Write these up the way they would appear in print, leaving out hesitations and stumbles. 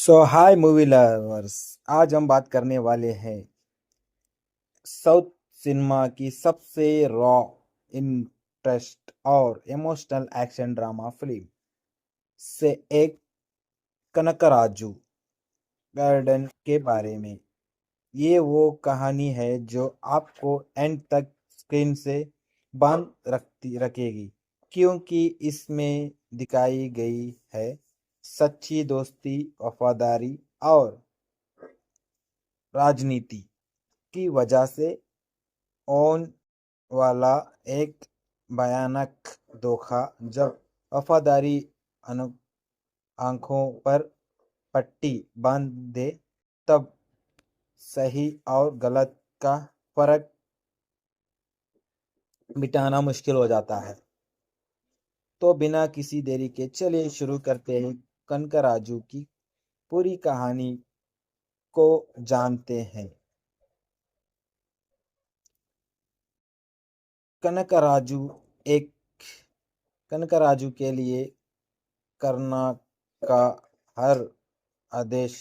हाय movie lovers. आज हम बात करने वाले हैं साउथ सिनेमा की सबसे रॉ, इंटरेस्ट और इमोशनल एक्शन ड्रामा फिल्म से एक कनकराजू गार्डन के बारे में। ये वो कहानी है जो आपको एंड तक स्क्रीन से बांध रखेगी, क्योंकि इसमें दिखाई गई है सच्ची दोस्ती, वफादारी और राजनीति की वजह से ओन वाला एक भयानक धोखा। जब वफादारी अनु आंखों पर पट्टी बांध दे, तब सही और गलत का फर्क मिटाना मुश्किल हो जाता है। तो बिना किसी देरी के चलिए शुरू करते हैं कनकराजू की पूरी कहानी को जानते हैं। कनकराजू एक कनकराजू के लिए करना का हर आदेश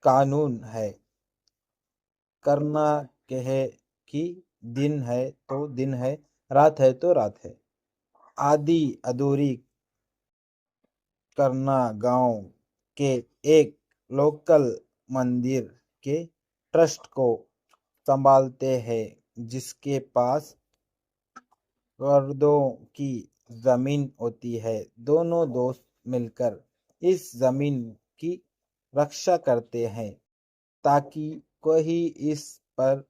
कानून है। करना कहे कि दिन है तो दिन है, रात है तो रात है। आधी अधूरी करना गांव के एक लोकल मंदिर के ट्रस्ट को संभालते हैं, जिसके पास करोड़ों की जमीन होती है। दोनों दोस्त मिलकर इस जमीन की रक्षा करते हैं ताकि कोई इस पर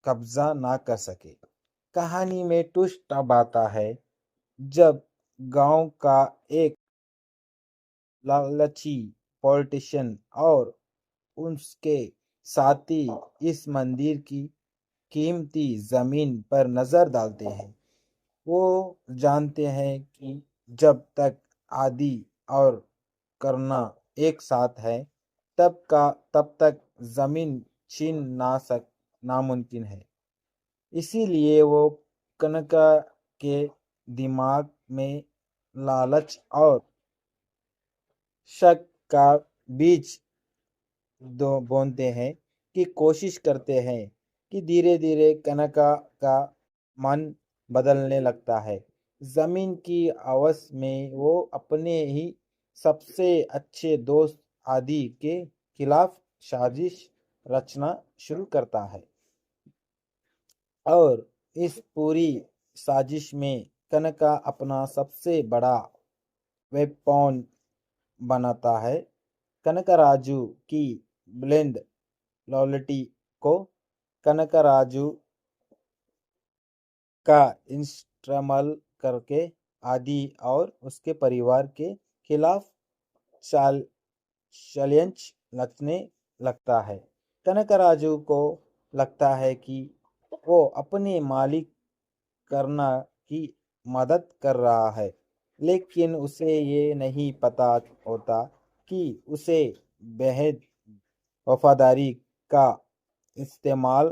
कब्जा ना कर सके। कहानी में ट्विस्ट अब आता है जब गांव का एक लालची पॉलिटिशियन और उसके साथी इस मंदिर की कीमती जमीन पर नजर डालते हैं। वो जानते हैं कि जब तक आदि और करना एक साथ है, तब तक जमीन छीन ना सक नामुमकिन है। इसीलिए वो कनका के दिमाग में लालच और शक का बीज दो बोनते हैं, कि कोशिश करते हैं कि धीरे धीरे कनका का मन बदलने लगता है। जमीन की आवाज में वो अपने ही सबसे अच्छे दोस्त आदि के खिलाफ साजिश रचना शुरू करता है। और इस पूरी साजिश में कनका अपना सबसे बड़ा वेपन बनाता है। कनकराजू की ब्लेंड लॉयल्टी को कनकराजू का इस्तेमाल करके आदि और उसके परिवार के खिलाफ चाल षड्यंत्र रचने लगता है। कनकराजू को लगता है कि वो अपने मालिक करना की मदद कर रहा है, लेकिन उसे ये नहीं पता होता कि उसे बेहद वफादारी का इस्तेमाल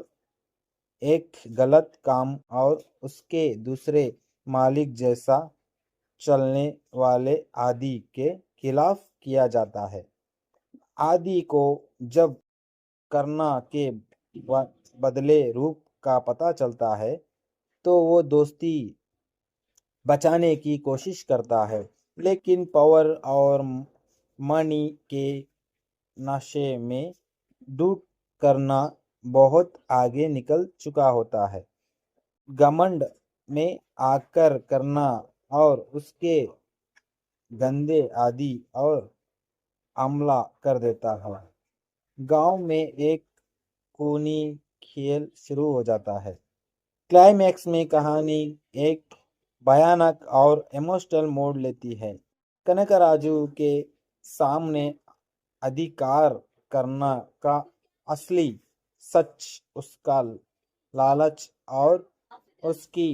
एक गलत काम और उसके दूसरे मालिक जैसा चलने वाले आदि के खिलाफ किया जाता है। आदि को जब करना के बदले रूप का पता चलता है, तो वो दोस्ती बचाने की कोशिश करता है, लेकिन पावर और मनी के नशे में डूब करना बहुत आगे निकल चुका होता है। घमंड में आकर करना और उसके गंदे आदि और हमला कर देता है। गांव में एक खूनी खेल शुरू हो जाता है। क्लाइमैक्स में कहानी एक भयानक और इमोशनल मोड़ लेती है। कनकराजू के सामने अधिकार करना का असली सच उसका लालच और उसकी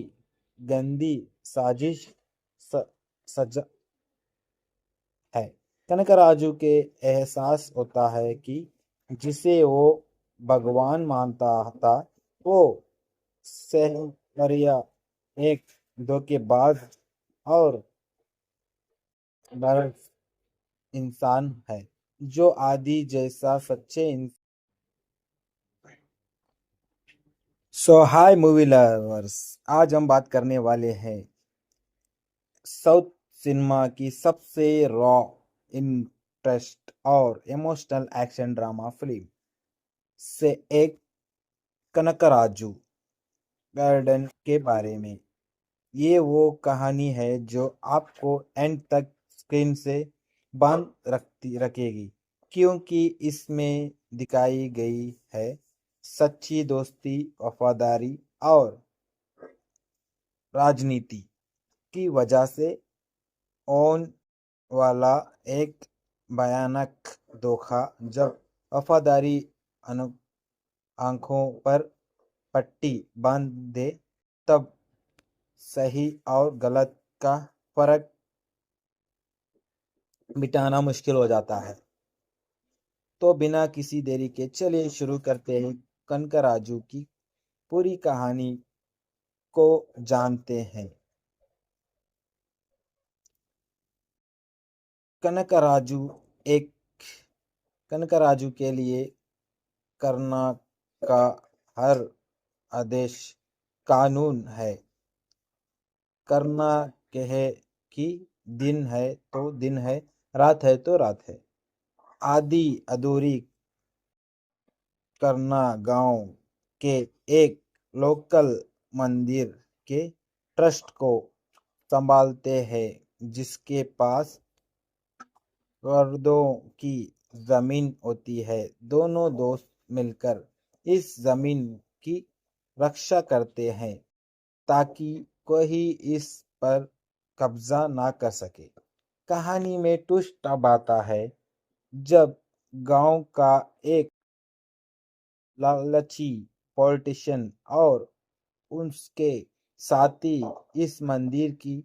गंदी साजिश स, सजा है। कनकराजू के एहसास होता है कि जिसे वो भगवान मानता था, वो सहमरिया एक धोखेबाज और बर्फ इंसान है। जो आदि जैसा सच्चे सो हाय मूवी लवर्स, आज हम बात करने वाले हैं साउथ सिनेमा की सबसे रॉ, इंटरेस्ट और इमोशनल एक्शन ड्रामा फिल्म से एक कनकराजू गार्डन के बारे में। ये वो कहानी है जो आपको एंड तक स्क्रीन से बांध रखेगी, क्योंकि इसमें दिखाई गई है सच्ची दोस्ती, वफादारी और राजनीति की वजह से ओन वाला एक भयानक धोखा। जब वफादारी अनु आंखों पर पट्टी बांध दे, तब सही और गलत का फर्क मिटाना मुश्किल हो जाता है। तो बिना किसी देरी के चलिए शुरू करते हैं कनकराजू की पूरी कहानी को जानते हैं। कनकराजू एक कनकराजू के लिए करना का हर आदेश कानून है। करना कहे कि दिन है तो दिन है, रात है तो रात है। आदि अधूरी करना गांव के एक लोकल मंदिर के ट्रस्ट को संभालते हैं, जिसके पास करोड़ों की जमीन होती है। दोनों दोस्त मिलकर इस जमीन की रक्षा करते हैं ताकि कोई इस पर कब्जा ना कर सके। कहानी में ट्विस्ट तब आता है जब गांव का एक लालची पॉलिटिशियन और उसके साथी इस मंदिर की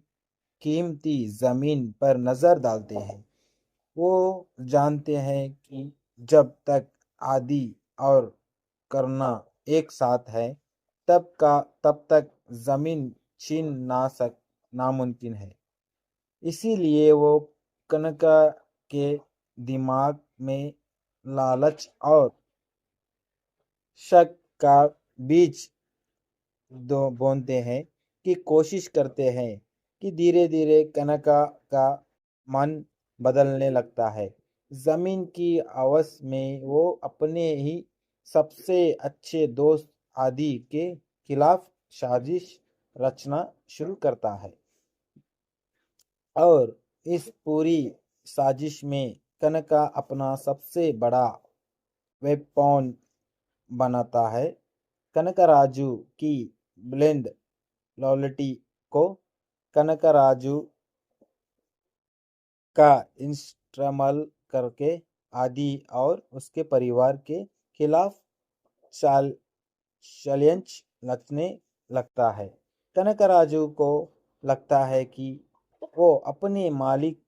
कीमती जमीन पर नजर डालते हैं। वो जानते हैं कि जब तक आदि और करना एक साथ है, तब तक जमीन छीन ना सक नामुमकिन है। इसीलिए वो कनका के दिमाग में लालच और शक का बीज दो बोनते हैं, कि कोशिश करते हैं कि धीरे धीरे कनका का मन बदलने लगता है। जमीन की आवाज में वो अपने ही सबसे अच्छे दोस्त आदि के खिलाफ साजिश रचना शुरू करता है। और इस पूरी साजिश में कनका अपना सबसे बड़ा वेपन बनाता है। कनकराजू की ब्लेंड लॉयल्टी को कनकराजू का इस्तेमाल करके आदि और उसके परिवार के खिलाफ चाल षड्यंत्र रचने लगता है। कनकराजू को लगता है कि वो अपने मालिक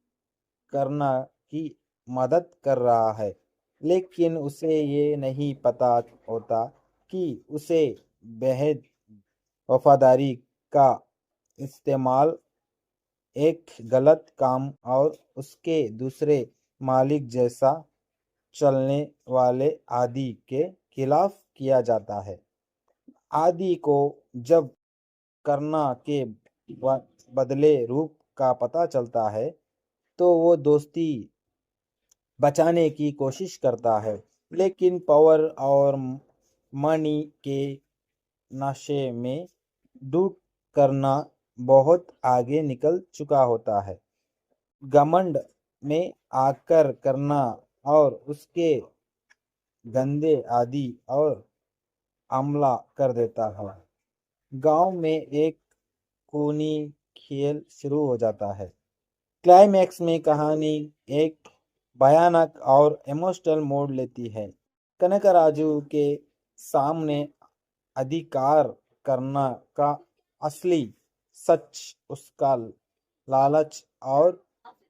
करना की मदद कर रहा है, लेकिन उसे ये नहीं पता होता कि उसे बेहद वफादारी का इस्तेमाल एक गलत काम और उसके दूसरे मालिक जैसा चलने वाले आदि के खिलाफ किया जाता है। आदि को जब करना के बदले रूप का पता चलता है, तो वो दोस्ती बचाने की कोशिश करता है, लेकिन पावर और मनी के नशे में डूब करना बहुत आगे निकल चुका होता है। घमंड में आकर करना और उसके गंदे आदि और हमला कर देता है। गांव में एक खूनी खेल शुरू हो जाता है। क्लाइमैक्स में कहानी एक भयानक और इमोशनल मोड़ लेती है। कनकराजू के सामने अधिकार करना का असली सच उसका लालच और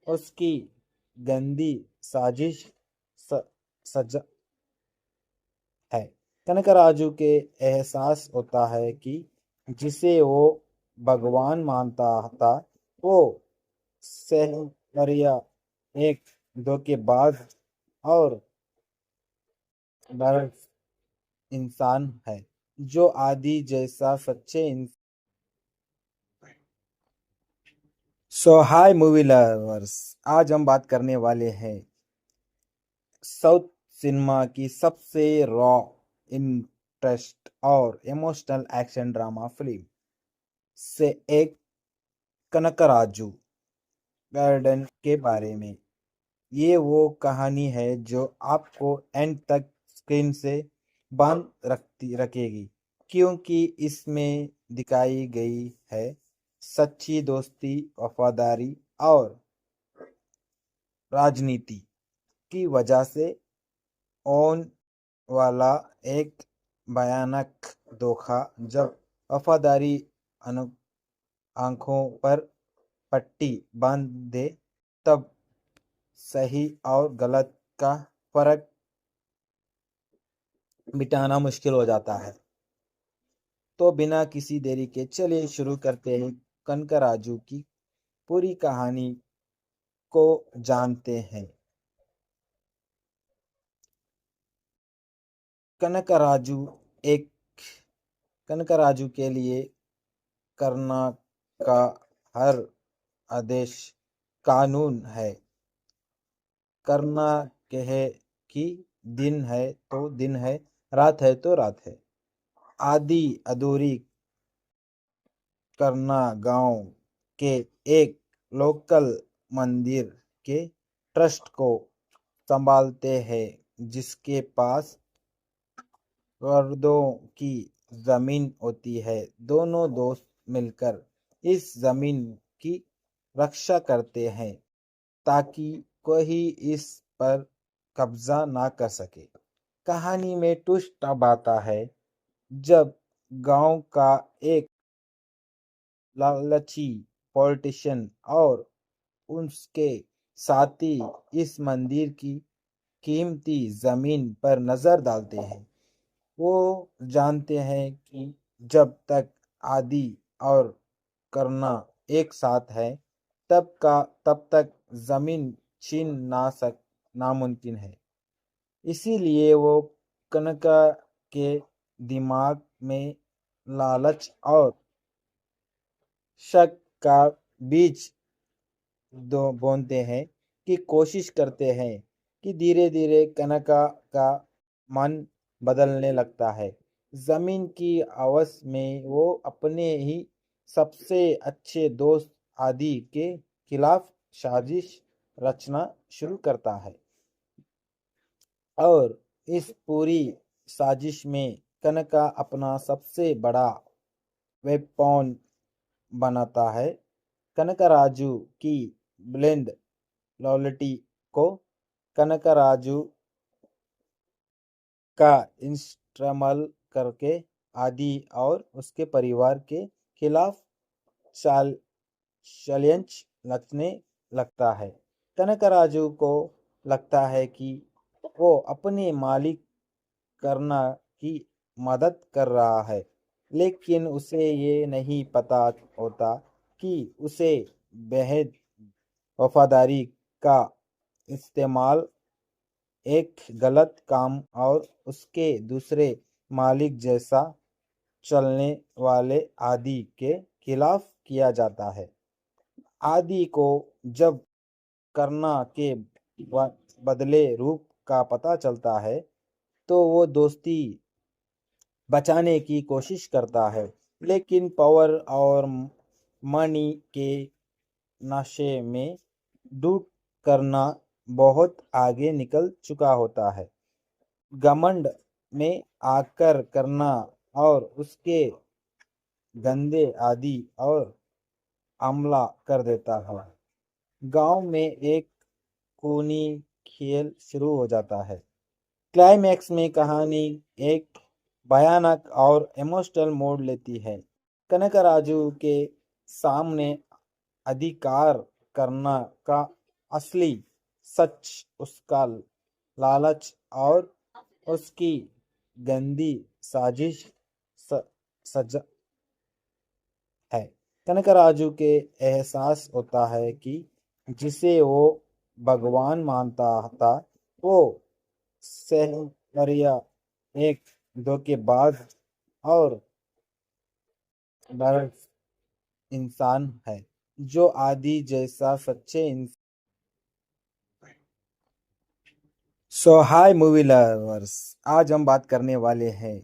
उसकी गंदी साजिश स, सजा है। कनकराजू के एहसास होता है कि जिसे वो भगवान मानता था, वो सहमरिया एक धोखेबाज और बर्फ इंसान है जो आदि जैसा सच्चे सो हाय मूवी लवर्स, आज हम बात करने वाले हैं साउथ सिनेमा की सबसे रॉ, इंटरेस्ट और इमोशनल एक्शन ड्रामा फिल्म से एक कनकराजू गार्डन के बारे में। ये वो कहानी है जो आपको एंड तक स्क्रीन से बांध रखेगी, क्योंकि इसमें दिखाई गई है सच्ची दोस्ती, वफादारी और राजनीति की वजह से ओन वाला एक भयानक धोखा। जब वफादारी अनु आंखों पर पट्टी बांध दे, तब सही और गलत का फर्क मिटाना मुश्किल हो जाता है। तो बिना किसी देरी के चलिए शुरू करते हैं कनकराजू की पूरी कहानी को जानते हैं। कनकराजू एक कनकराजू के लिए करना का हर आदेश कानून है। करना कहे कि दिन है तो दिन है, रात है तो रात है। आदि अधूरी करना गांव के एक लोकल मंदिर के ट्रस्ट को संभालते हैं, जिसके पास करोड़ों की जमीन होती है। दोनों दोस्त मिलकर इस जमीन की रक्षा करते हैं ताकि कोई इस पर कब्जा ना कर सके। कहानी में ट्विस्ट अब आता है जब गांव का एक लालची पॉलिटिशियन और उसके साथी इस मंदिर की कीमती जमीन पर नजर डालते हैं। वो जानते हैं कि जब तक आदि और करना एक साथ है, तब तक जमीन छीन ना सक नामुमकिन है। इसीलिए वो कनका के दिमाग में लालच और शक का बीज दो बोनते हैं कि कोशिश करते हैं कि धीरे धीरे कनका का मन बदलने लगता है। जमीन की आवाज में वो अपने ही सबसे अच्छे दोस्त आदि के खिलाफ साजिश रचना शुरू करता है, और इस पूरी साजिश में कनका अपना सबसे बड़ा वेपन बनाता है। कनकराजू की ब्लेंड लॉयल्टी को कनकराजू का इस्तेमाल करके आदि और उसके परिवार के खिलाफ चाल षड्यंत्र रचने लगता है। कनकराजू को लगता है कि वो अपने मालिक करना की मदद कर रहा है, लेकिन उसे ये नहीं पता होता कि उसे बेहद वफादारी का इस्तेमाल एक गलत काम और उसके दूसरे मालिक जैसा चलने वाले आदि के खिलाफ किया जाता है। आदि को जब करना के बदले रूप का पता चलता है, तो वो दोस्ती बचाने की कोशिश करता है, लेकिन पावर और मनी के नशे में डूब करना बहुत आगे निकल चुका होता है। घमंड में आकर करना और उसके गंदे आदि और हमला कर देता है। गांव में एक खूनी खेल शुरू हो जाता है। क्लाइमैक्स में कहानी एक भयानक और इमोशनल मोड़ लेती है। कनकराजू के सामने अधिकार करना का असली सच उसका लालच और उसकी गंदी साजिश स, सजा है। कनकराजू के एहसास होता है कि जिसे वो भगवान मानता था, वो सहरिया एक धोखेबाज और बर्फ इंसान है जो आदि जैसा सच्चे इंसान। सो हाय मूवी लवर्स, आज हम बात करने वाले हैं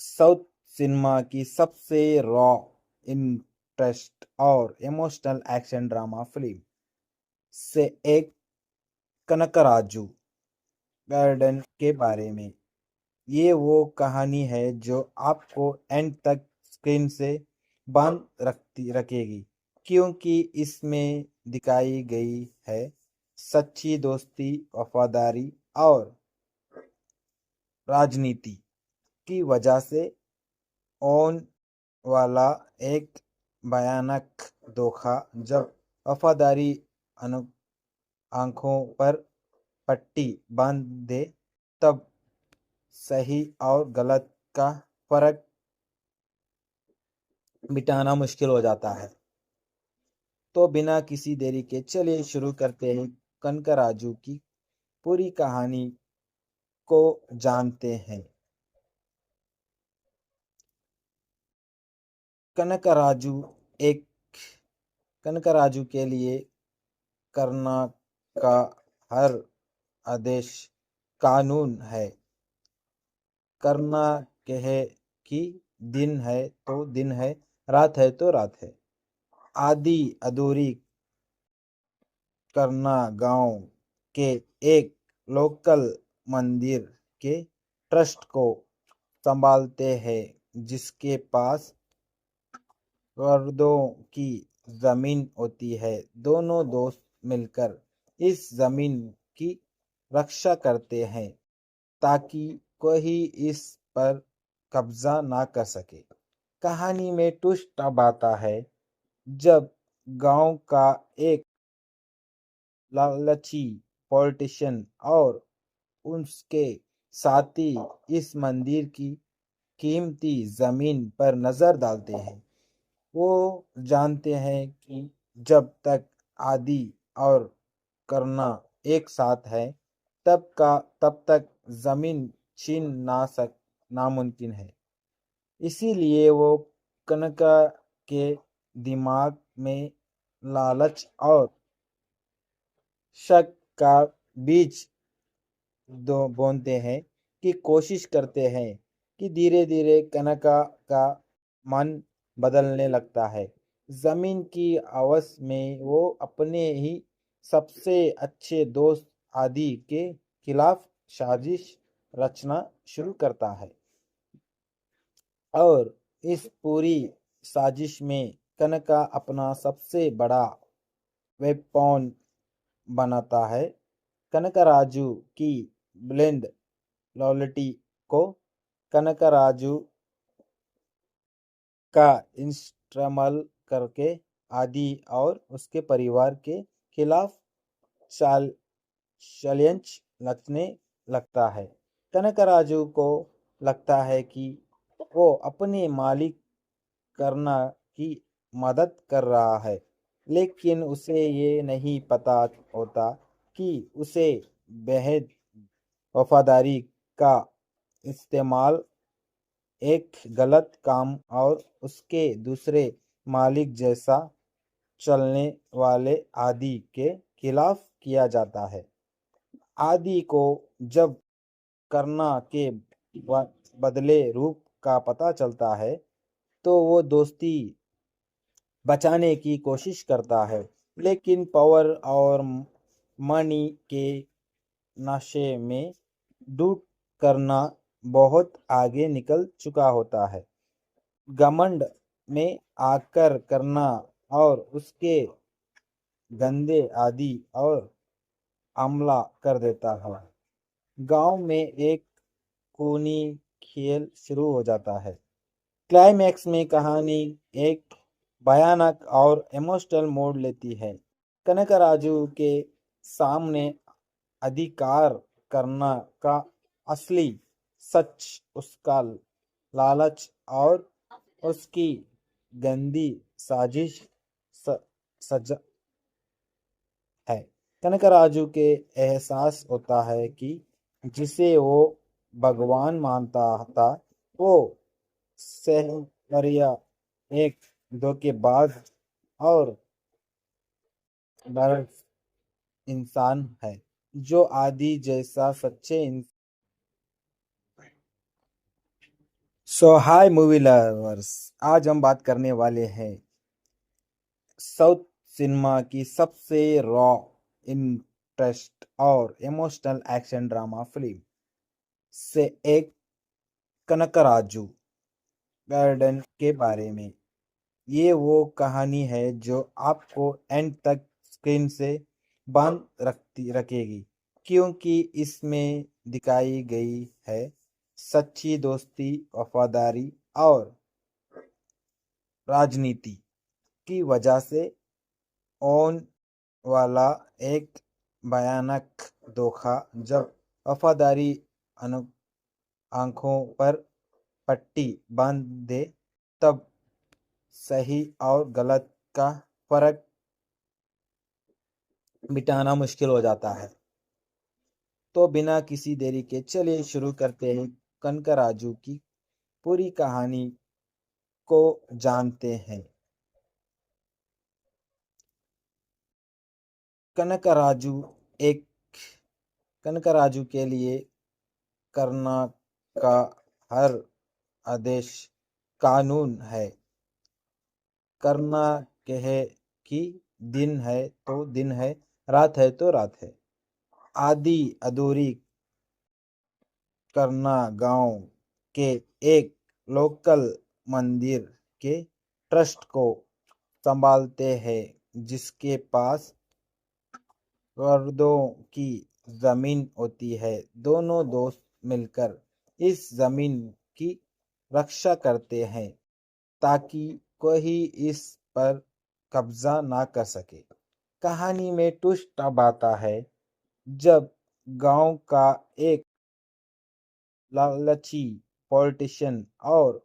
साउथ सिनेमा की सबसे रॉ, इंटरेस्ट और इमोशनल एक्शन ड्रामा फिल्म से एक कनकराजू गार्डन के बारे में। ये वो कहानी है जो आपको एंड तक स्क्रीन से बांध रखेगी, क्योंकि इसमें दिखाई गई है सच्ची दोस्ती, वफादारी और राजनीति की वजह से ओन वाला एक भयानक धोखा। जब वफादारी अनु आंखों पर पट्टी बांध दे, तब सही और गलत का फर्क मिटाना मुश्किल हो जाता है। तो बिना किसी देरी के चलिए शुरू करते हैं कनकराजू की पूरी कहानी को जानते हैं। कनकराजू एक कनकराजू के लिए करना का हर आदेश कानून है। करना कहे कि दिन है तो दिन है, रात है तो रात है। आदि अधूरी करना गांव के एक लोकल मंदिर के ट्रस्ट को संभालते हैं, जिसके पास करोड़ों की जमीन होती है। दोनों दोस्त मिलकर इस जमीन की रक्षा करते हैं ताकि कोई इस पर कब्जा ना कर सके। कहानी में ट्विस्ट तब आता है जब गांव का एक लालची पॉलिटिशियन और उसके साथी इस मंदिर की कीमती जमीन पर नजर डालते हैं। वो जानते हैं कि जब तक आदि और करना एक साथ है, तब तक जमीन छीन ना सक नामुमकिन है। इसीलिए वो कनका के दिमाग में लालच और शक का बीज दो बोनते हैं, कि कोशिश करते हैं कि धीरे धीरे कनका का मन बदलने लगता है। जमीन की आवाज में वो अपने ही सबसे अच्छे दोस्त आदि के खिलाफ साजिश रचना शुरू करता है। और इस पूरी साजिश में कनका अपना सबसे बड़ा वेपन बनाता है। कनकराजू की ब्लेंड लॉयल्टी को कनकराजू का इस्तेमाल करके आदि और उसके परिवार के खिलाफ चाल षड्यंत्र रचने लगता है। कनकराजू को लगता है कि वो अपने मालिक करना की मदद कर रहा है, लेकिन उसे ये नहीं पता होता कि उसे बेहद वफादारी का इस्तेमाल एक गलत काम और उसके दूसरे मालिक जैसा चलने वाले आदि के खिलाफ किया जाता है। आदि को जब करना के बदले रूप का पता चलता है, तो वो दोस्ती बचाने की कोशिश करता है, लेकिन पावर और मनी के नशे में डूब करना बहुत आगे निकल चुका होता है। घमंड में आकर करना और उसके गंदे आदि और हमला कर देता है। गांव में एक खूनी खेल शुरू हो जाता है। क्लाइमैक्स में कहानी एक भयानक और इमोशनल मोड़ लेती है। कनकराजू के सामने अधिकार करना का असली सच उसका लालच और उसकी गंदी साजिश स, सजा है। कनकराजू के एहसास होता है कि जिसे वो भगवान मानता था वो सहरिया एक धोखेबाज और बर्फ इंसान है जो आदि जैसा सच्चे सो हाय मूवी लवर्स, आज हम बात करने वाले हैं साउथ सिनेमा की सबसे रॉ, इंटरेस्ट और इमोशनल एक्शन ड्रामा फिल्म से एक कनकराजू गार्डन के बारे में। ये वो कहानी है जो आपको एंड तक स्क्रीन से बांध रखेगी, क्योंकि इसमें दिखाई गई है सच्ची दोस्ती, वफादारी और राजनीति की वजह से ओन वाला एक भयानक धोखा। जब वफादारी अनु आंखों पर पट्टी बांध दे तब सही और गलत का फर्क मिटाना मुश्किल हो जाता है। तो बिना किसी देरी के चलिए शुरू करते हैं कनकराजू की पूरी कहानी को जानते हैं। कनकराजू एक कनकराजू के लिए करना का हर आदेश कानून है। करना कहे कि दिन है तो दिन है, रात है तो रात है। आदि अधूरी करना गांव के एक लोकल मंदिर के ट्रस्ट को संभालते हैं, जिसके पास करोड़ों की जमीन होती है। दोनों दोस्त मिलकर इस जमीन की रक्षा करते हैं ताकि कोई इस पर कब्जा ना कर सके। कहानी में ट्विस्ट तब आता है जब गांव का एक लालची पॉलिटिशियन और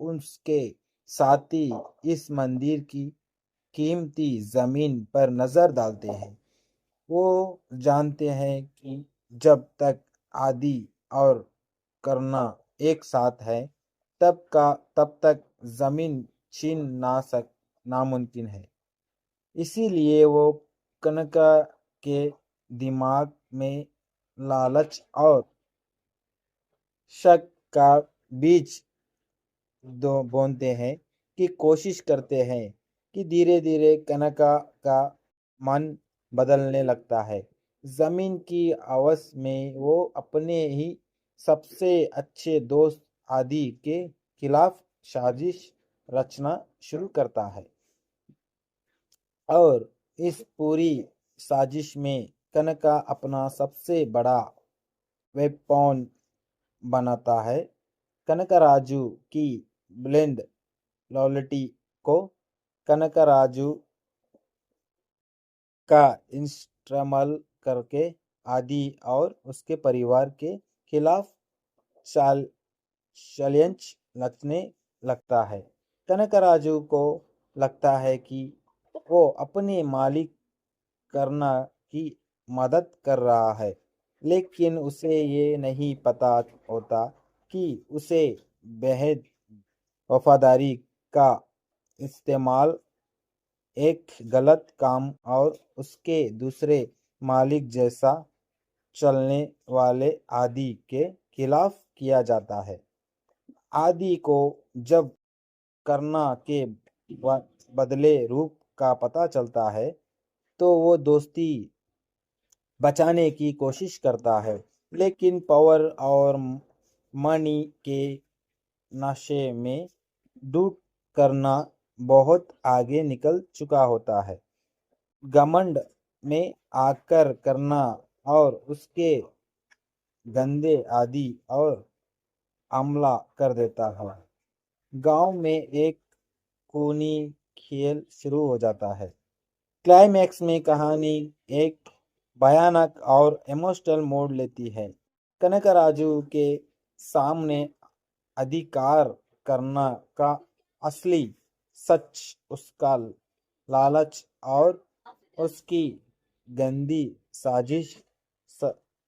उसके साथी इस मंदिर की कीमती जमीन पर नजर डालते हैं। वो जानते हैं कि जब तक आदि और करना एक साथ है तब तक जमीन छीन ना सक नामुमकिन है। इसीलिए वो कनका के दिमाग में लालच और शक का बीज दो बोनते हैं कि कोशिश करते हैं कि धीरे धीरे कनका का मन बदलने लगता है। जमीन की आवाज में वो अपने ही सबसे अच्छे दोस्त आदि के खिलाफ साजिश रचना शुरू करता है और इस पूरी साजिश में कनका अपना सबसे बड़ा वेपन बनाता है। कनकराजू की ब्लेंड लॉयल्टी को कनकराजू का इस्तेमाल करके आदि और उसके परिवार के खिलाफ चाल षड्यंत्र रचने लगता है। कनकराजू को लगता है कि वो अपने मालिक करना की मदद कर रहा है, लेकिन उसे ये नहीं पता होता कि उसे बेहद वफादारी का इस्तेमाल एक गलत काम और उसके दूसरे मालिक जैसा चलने वाले आदि के खिलाफ किया जाता है। आदि को जब करना के बदले रूप का पता चलता है तो वो दोस्ती बचाने की कोशिश करता है, लेकिन पावर और मनी के नशे में डूब करना बहुत आगे निकल चुका होता है। घमंड में आकर करना और उसके गंदे आदि और हमला कर देता है। गांव में एक खूनी खेल शुरू हो जाता है। क्लाइमैक्स में कहानी एक भयानक और इमोशनल मोड़ लेती है। कनकराजू के सामने अधिकार करना का असली सच उसका लालच और उसकी गंदी साजिश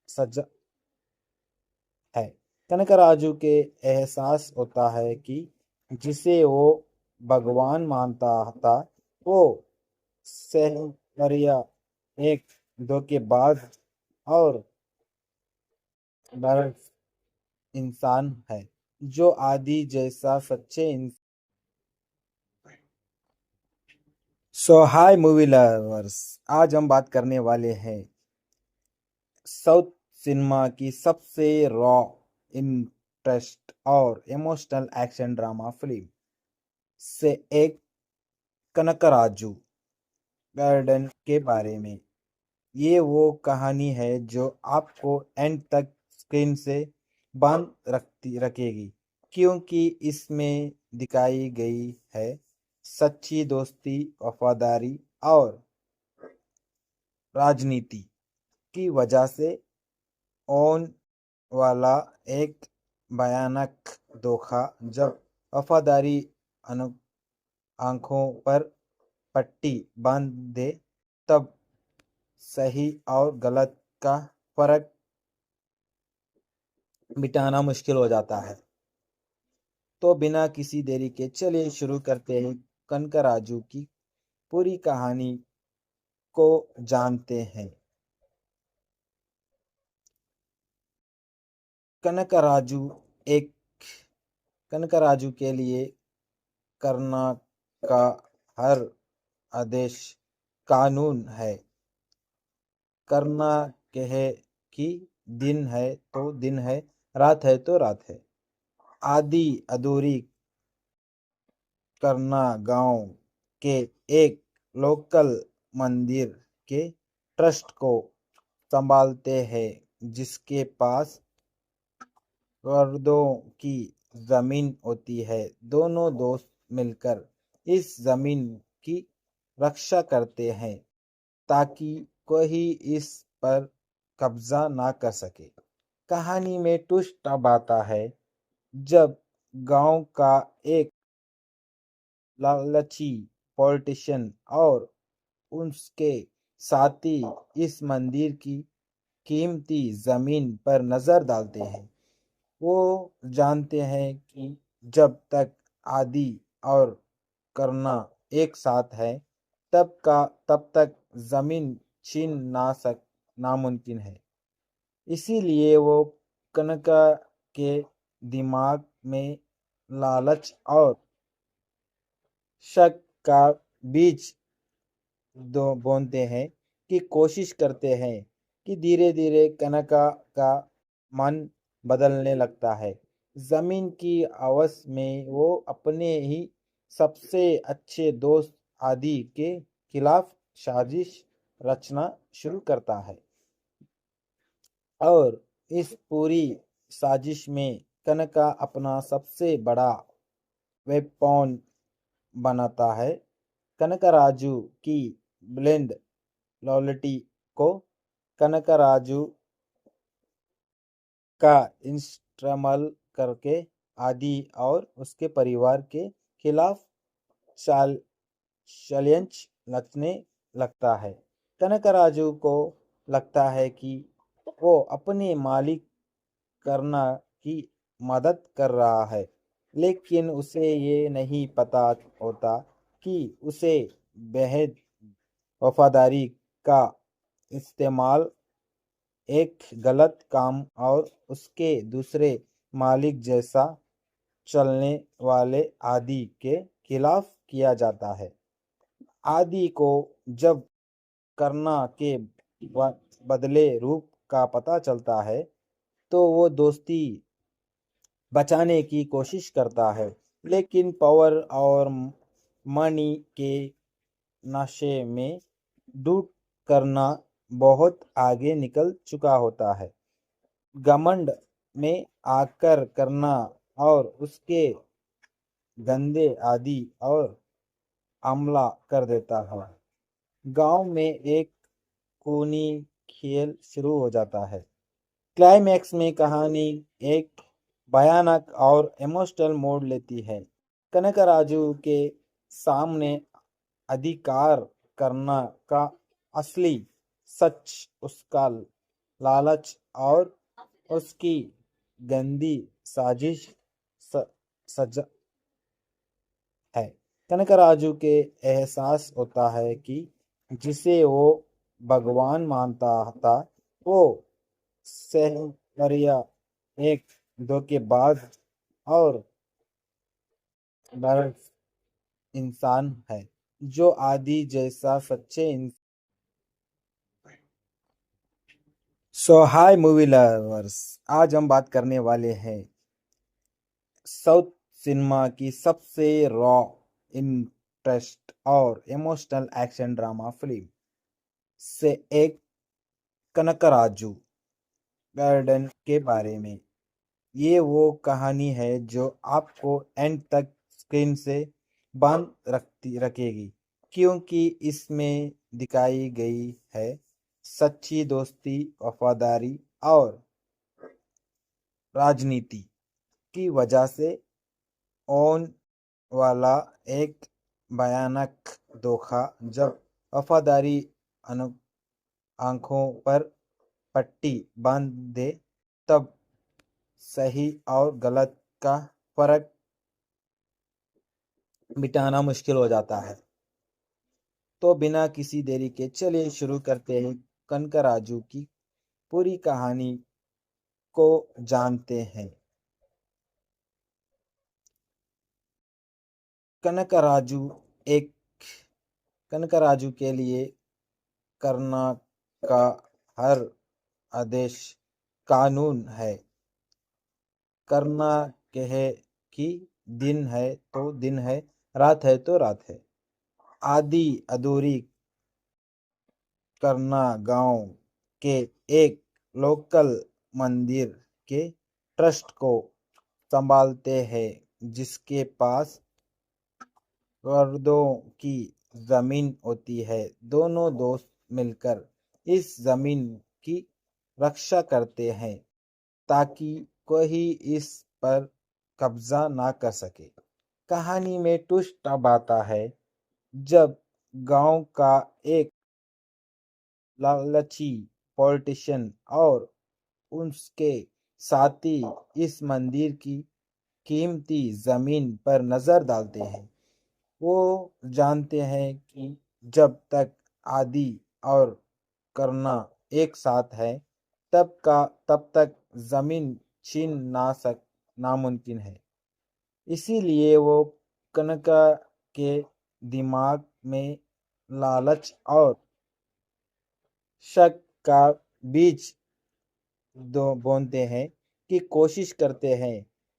सजा है। कनकराजू के एहसास होता है कि जिसे वो भगवान मानता था वो सहरिया एक धोखेबाज और बर्फ इंसान है जो आदि जैसा सच्चे सो हाय मूवी लवर्स, आज हम बात करने वाले हैं साउथ सिनेमा की सबसे रॉ, इंटरेस्ट और इमोशनल एक्शन ड्रामा फिल्म से एक कनकराजू गार्डन के बारे में। ये वो कहानी है जो आपको एंड तक स्क्रीन से बांध रखेगी, क्योंकि इसमें दिखाई गई है सच्ची दोस्ती, वफादारी और राजनीति की वजह से ओन वाला एक भयानक धोखा। जब वफादारी अनु आंखों पर पट्टी बांध दे तब सही और गलत का फर्क मिटाना मुश्किल हो जाता है। तो बिना किसी देरी के चलिए शुरू करते हैं कनकराजू की पूरी कहानी को जानते हैं। कनकराजू एक कनकराजू के लिए करना का हर आदेश कानून है। करना कहे कि दिन है तो दिन है, रात है तो रात है। आदि अधूरी करना गांव के एक लोकल मंदिर के ट्रस्ट को संभालते हैं, जिसके पास करोड़ों की जमीन होती है। दोनों दोस्त मिलकर इस जमीन की रक्षा करते हैं ताकि कोई इस पर कब्जा ना कर सके। कहानी में ट्विस्ट तब आता है जब गांव का एक लालची पॉलिटिशियन और उसके साथी इस मंदिर की कीमती जमीन पर नजर डालते हैं। वो जानते हैं कि जब तक आदि और करना एक साथ है तब तक जमीन छीन ना सक नामुमकिन है। इसीलिए वो कनका के दिमाग में लालच और शक का बीज बोनते हैं कि कोशिश करते हैं कि धीरे धीरे कनका का मन बदलने लगता है। जमीन की आवाज में वो अपने ही सबसे अच्छे दोस्त आदि के खिलाफ साजिश रचना शुरू करता है और इस पूरी साजिश में कनका अपना सबसे बड़ा वेपन बनाता है। कनकराजू की ब्लेंड लॉयल्टी को कनकराजू का इस्तेमाल करके आदि और उसके परिवार के खिलाफ चाल षड्यंत्र रचने लगता है। कनकराजू को लगता है कि वो अपने मालिक करना की मदद कर रहा है, लेकिन उसे ये नहीं पता होता कि उसे बेहद वफादारी का इस्तेमाल एक गलत काम और उसके दूसरे मालिक जैसा चलने वाले आदि के खिलाफ किया जाता है। आदि को जब करना के बदले रूप का पता चलता है तो वो दोस्ती बचाने की कोशिश करता है, लेकिन पावर और मनी के नशे में डूब करना बहुत आगे निकल चुका होता है। घमंड में आकर करना और उसके गंदे आदि और हमला कर देता है। गांव में एक खूनी खेल शुरू हो जाता है। क्लाइमैक्स में कहानी एक भयानक और इमोशनल मोड़ लेती है। कनकराजू के सामने अधिकार करना का असली सच, उसका लालच और उसकी गंदी साजिश स, सजा है। कनकराजू के एहसास होता है कि जिसे वो भगवान मानता था वो सहरिया एक धोखेबाज और बर्फ इंसान है जो आदि जैसा सच्चे सो हाय मूवी लवर्स, आज हम बात करने वाले हैं साउथ सिनेमा की सबसे रॉ, इंटरेस्ट और इमोशनल एक्शन ड्रामा फिल्म से एक कनकराजू गार्डन के बारे में। ये वो कहानी है जो आपको एंड तक स्क्रीन से बांध रखेगी, क्योंकि इसमें दिखाई गई है सच्ची दोस्ती, वफादारी और राजनीति की वजह से ओन वाला एक भयानक धोखा। जब वफादारी अनु आंखों पर पट्टी बांध दे तब सही और गलत का फर्क मिटाना मुश्किल हो जाता है। तो बिना किसी देरी के चलिए शुरू करते हैं कनकराजू की पूरी कहानी को जानते हैं। कनकराजू एक कनकराजू के लिए करना का हर आदेश कानून है। करना कहे कि दिन है तो दिन है, रात है तो रात है। आदि अधूरी करना गांव के एक लोकल मंदिर के ट्रस्ट को संभालते हैं, जिसके पास करोड़ों की जमीन होती है। दोनों दोस्त मिलकर इस जमीन की रक्षा करते हैं ताकि कोई इस पर कब्जा ना कर सके। कहानी में ट्विस्ट तब आता है जब गांव का एक लालची पॉलिटिशियन और उसके साथी इस मंदिर की कीमती जमीन पर नजर डालते हैं। वो जानते हैं कि जब तक आदि और करना एक साथ है तब तक जमीन छीन ना सक नामुमकिन है। इसीलिए वो कनका के दिमाग में लालच और शक का बीज दो बोनते हैं कि कोशिश करते हैं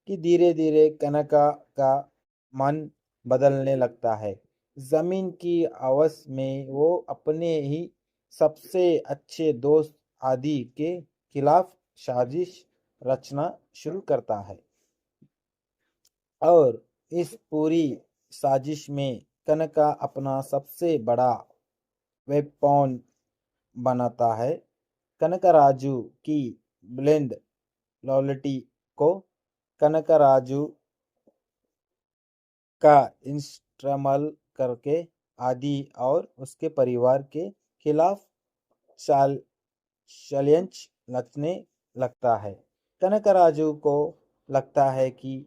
कि धीरे धीरे कनका का मन बदलने लगता है। जमीन की आवाज में वो अपने ही सबसे अच्छे दोस्त आदि के खिलाफ साजिश रचना शुरू करता है और इस पूरी साजिश में कनका अपना सबसे बड़ा वेपन बनाता है। कनकराजू की ब्लेंड लॉयल्टी को कनकराजू का इस्तेमाल करके आदि और उसके परिवार के खिलाफ चाल षड्यंत्र रचने लगता है। कनकराजू को लगता है कि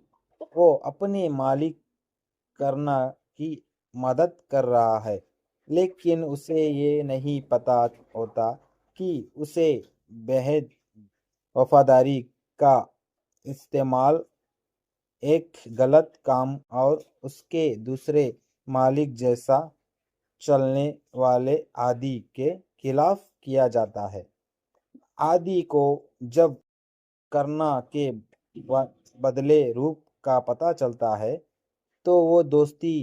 वो अपने मालिक करना की मदद कर रहा है, लेकिन उसे ये नहीं पता होता कि उसे बेहद वफादारी का इस्तेमाल एक गलत काम और उसके दूसरे मालिक जैसा चलने वाले आदि के खिलाफ किया जाता है। आदि को जब करना के बदले रूप का पता चलता है तो वो दोस्ती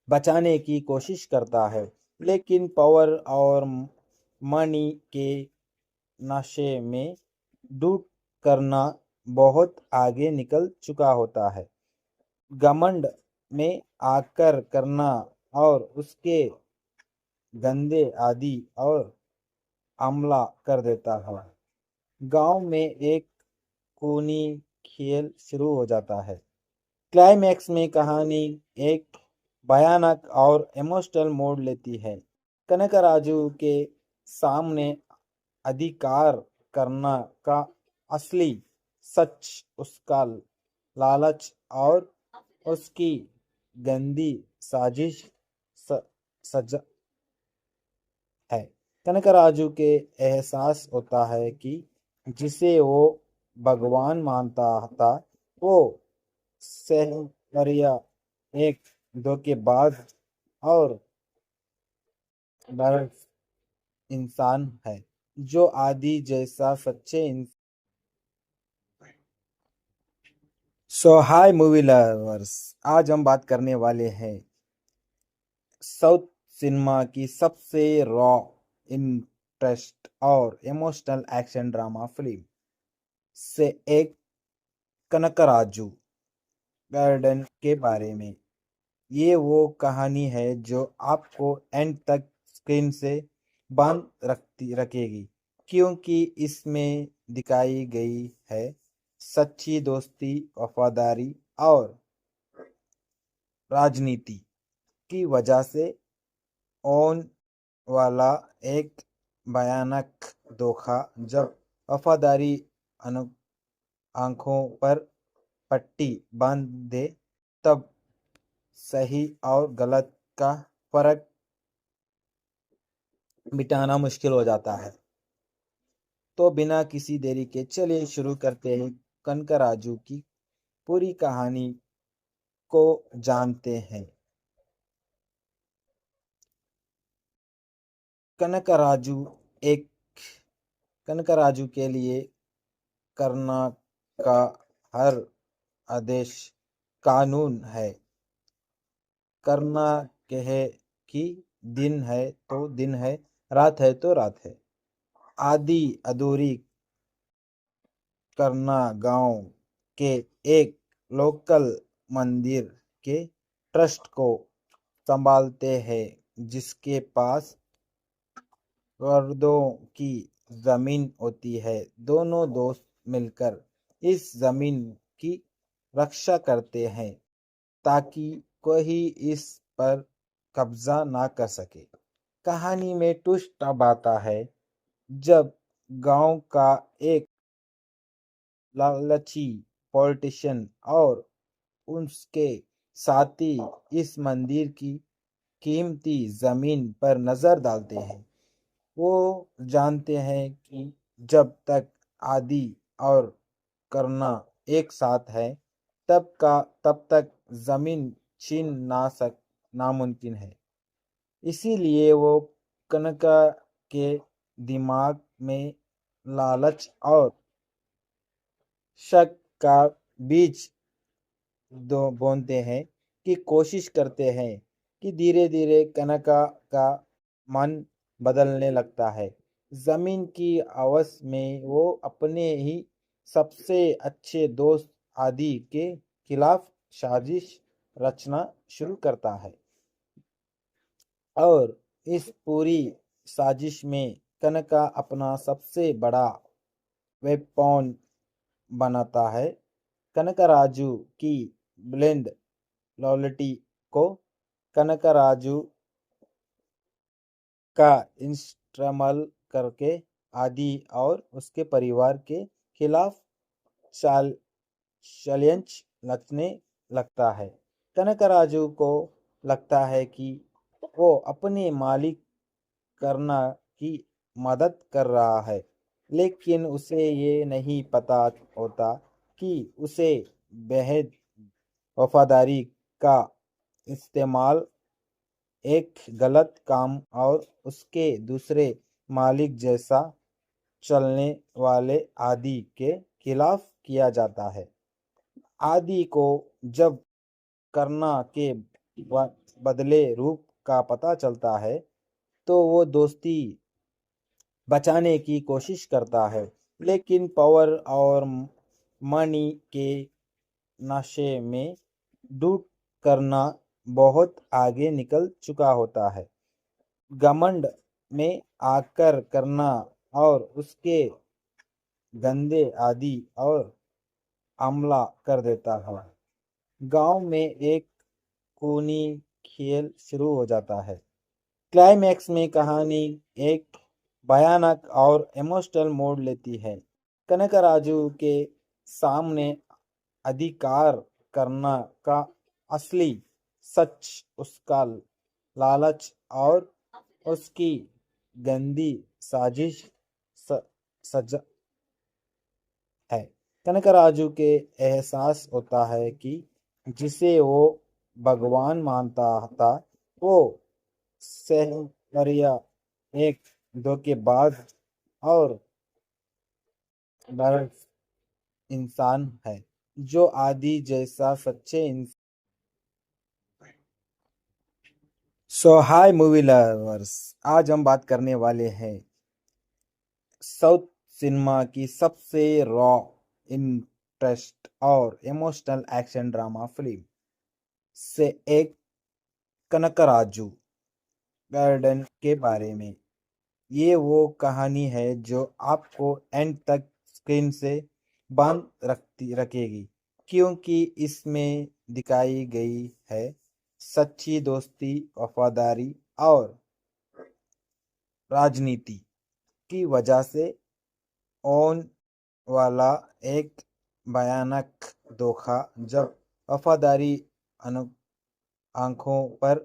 बचाने की कोशिश करता है, लेकिन पावर और मनी के नशे में डूब करना बहुत आगे निकल चुका होता है। घमंड में आकर करना और उसके गंदे आदि और हमला कर देता है। गांव में एक खूनी खेल शुरू हो जाता है। क्लाइमैक्स में कहानी एक भयानक और इमोशनल मोड़ लेती है। कनकराजू के सामने अधिकार करना का असली सच उसका लालच और उसकी गंदी साजिश स, सजा है। कनकराजू के एहसास होता है कि जिसे वो भगवान मानता था वो सहरिया एक धोखेबाज और नरक इंसान है जो आदि जैसा सच्चे सो हाय मूवी लवर्स, आज हम बात करने वाले हैं साउथ सिनेमा की सबसे रॉ, इंटरेस्ट और इमोशनल एक्शन ड्रामा फिल्म से एक कनकराजू गार्डन के बारे में। ये वो कहानी है जो आपको एंड तक स्क्रीन से बांध रखेगी, क्योंकि इसमें दिखाई गई है सच्ची दोस्ती, वफादारी और राजनीति की वजह से ओन वाला एक भयानक धोखा। जब वफादारी अनु आंखों पर पट्टी बांध दे तब सही और गलत का फर्क मिटाना मुश्किल हो जाता है। तो बिना किसी देरी के चलिए शुरू करते हैं कनकराजू की पूरी कहानी को जानते हैं। कनकराजू एक कनकराजू के लिए करना का हर आदेश कानून है। करना कहे कि दिन है तो दिन है, रात है तो रात है। आदि अधूरी करना गांव के एक लोकल मंदिर के ट्रस्ट को संभालते हैं, जिसके पास करोड़ों की जमीन होती है। दोनों दोस्त मिलकर इस जमीन की रक्षा करते हैं ताकि कोई इस पर कब्जा ना कर सके। कहानी में ट्विस्ट तब आता है जब गांव का एक लालची पॉलिटिशियन और उसके साथी इस मंदिर की कीमती जमीन पर नजर डालते हैं। वो जानते हैं कि जब तक आदि और करना एक साथ है तब तक जमीन छीन ना सक नामुमकिन है। इसीलिए वो कनका के दिमाग में लालच और शक का बीज दो बोनते हैं कि कोशिश करते हैं कि धीरे धीरे कनका का मन बदलने लगता है। जमीन की आवाज में वो अपने ही सबसे अच्छे दोस्त आदि के खिलाफ साजिश रचना शुरू करता है और इस पूरी साजिश में कनका अपना सबसे बड़ा वेपन बनाता है। कनकराजू की ब्लेंड लॉयल्टी को कनकराजू का इस्तेमाल करके आदि और उसके परिवार के खिलाफ चाल षड्यंत्र रचने लगता है। कनकराजू को लगता है कि वो अपने मालिक करना की मदद कर रहा है, लेकिन उसे ये नहीं पता होता कि उसे बेहद वफादारी का इस्तेमाल एक गलत काम और उसके दूसरे मालिक जैसा चलने वाले आदि के खिलाफ किया जाता है। आदि को जब करना के बदले रूप का पता चलता है तो वो दोस्ती बचाने की कोशिश करता है, लेकिन पावर और मनी के नशे में डूब करना बहुत आगे निकल चुका होता है। घमंड में आकर करना और उसके गंदे आदि और हमला कर देता है। गांव में एक खूनी खेल शुरू हो जाता है। क्लाइमैक्स में कहानी एक भयानक और इमोशनल मोड़ लेती है। कनकराजू के सामने अधिकार करना का असली सच उसका लालच और उसकी गंदी साजिश स, सजा है। कनकराजू के एहसास होता है कि जिसे वो भगवान मानता था वो सहरिया एक धोखेबाज और नरक इंसान है जो आदि जैसा सच्चे इंसान। सो हाय मूवी लवर्स, आज हम बात करने वाले हैं साउथ सिनेमा की सबसे रॉ, इंटरेस्ट और इमोशनल एक्शन ड्रामा फिल्म से एक कनकराजू गार्डन के बारे में। ये वो कहानी है जो आपको एंड तक स्क्रीन से बांध रखेगी, क्योंकि इसमें दिखाई गई है सच्ची दोस्ती, वफादारी और राजनीति की वजह से ओन वाला एक भयानक धोखा। जब वफादारी अनु आंखों पर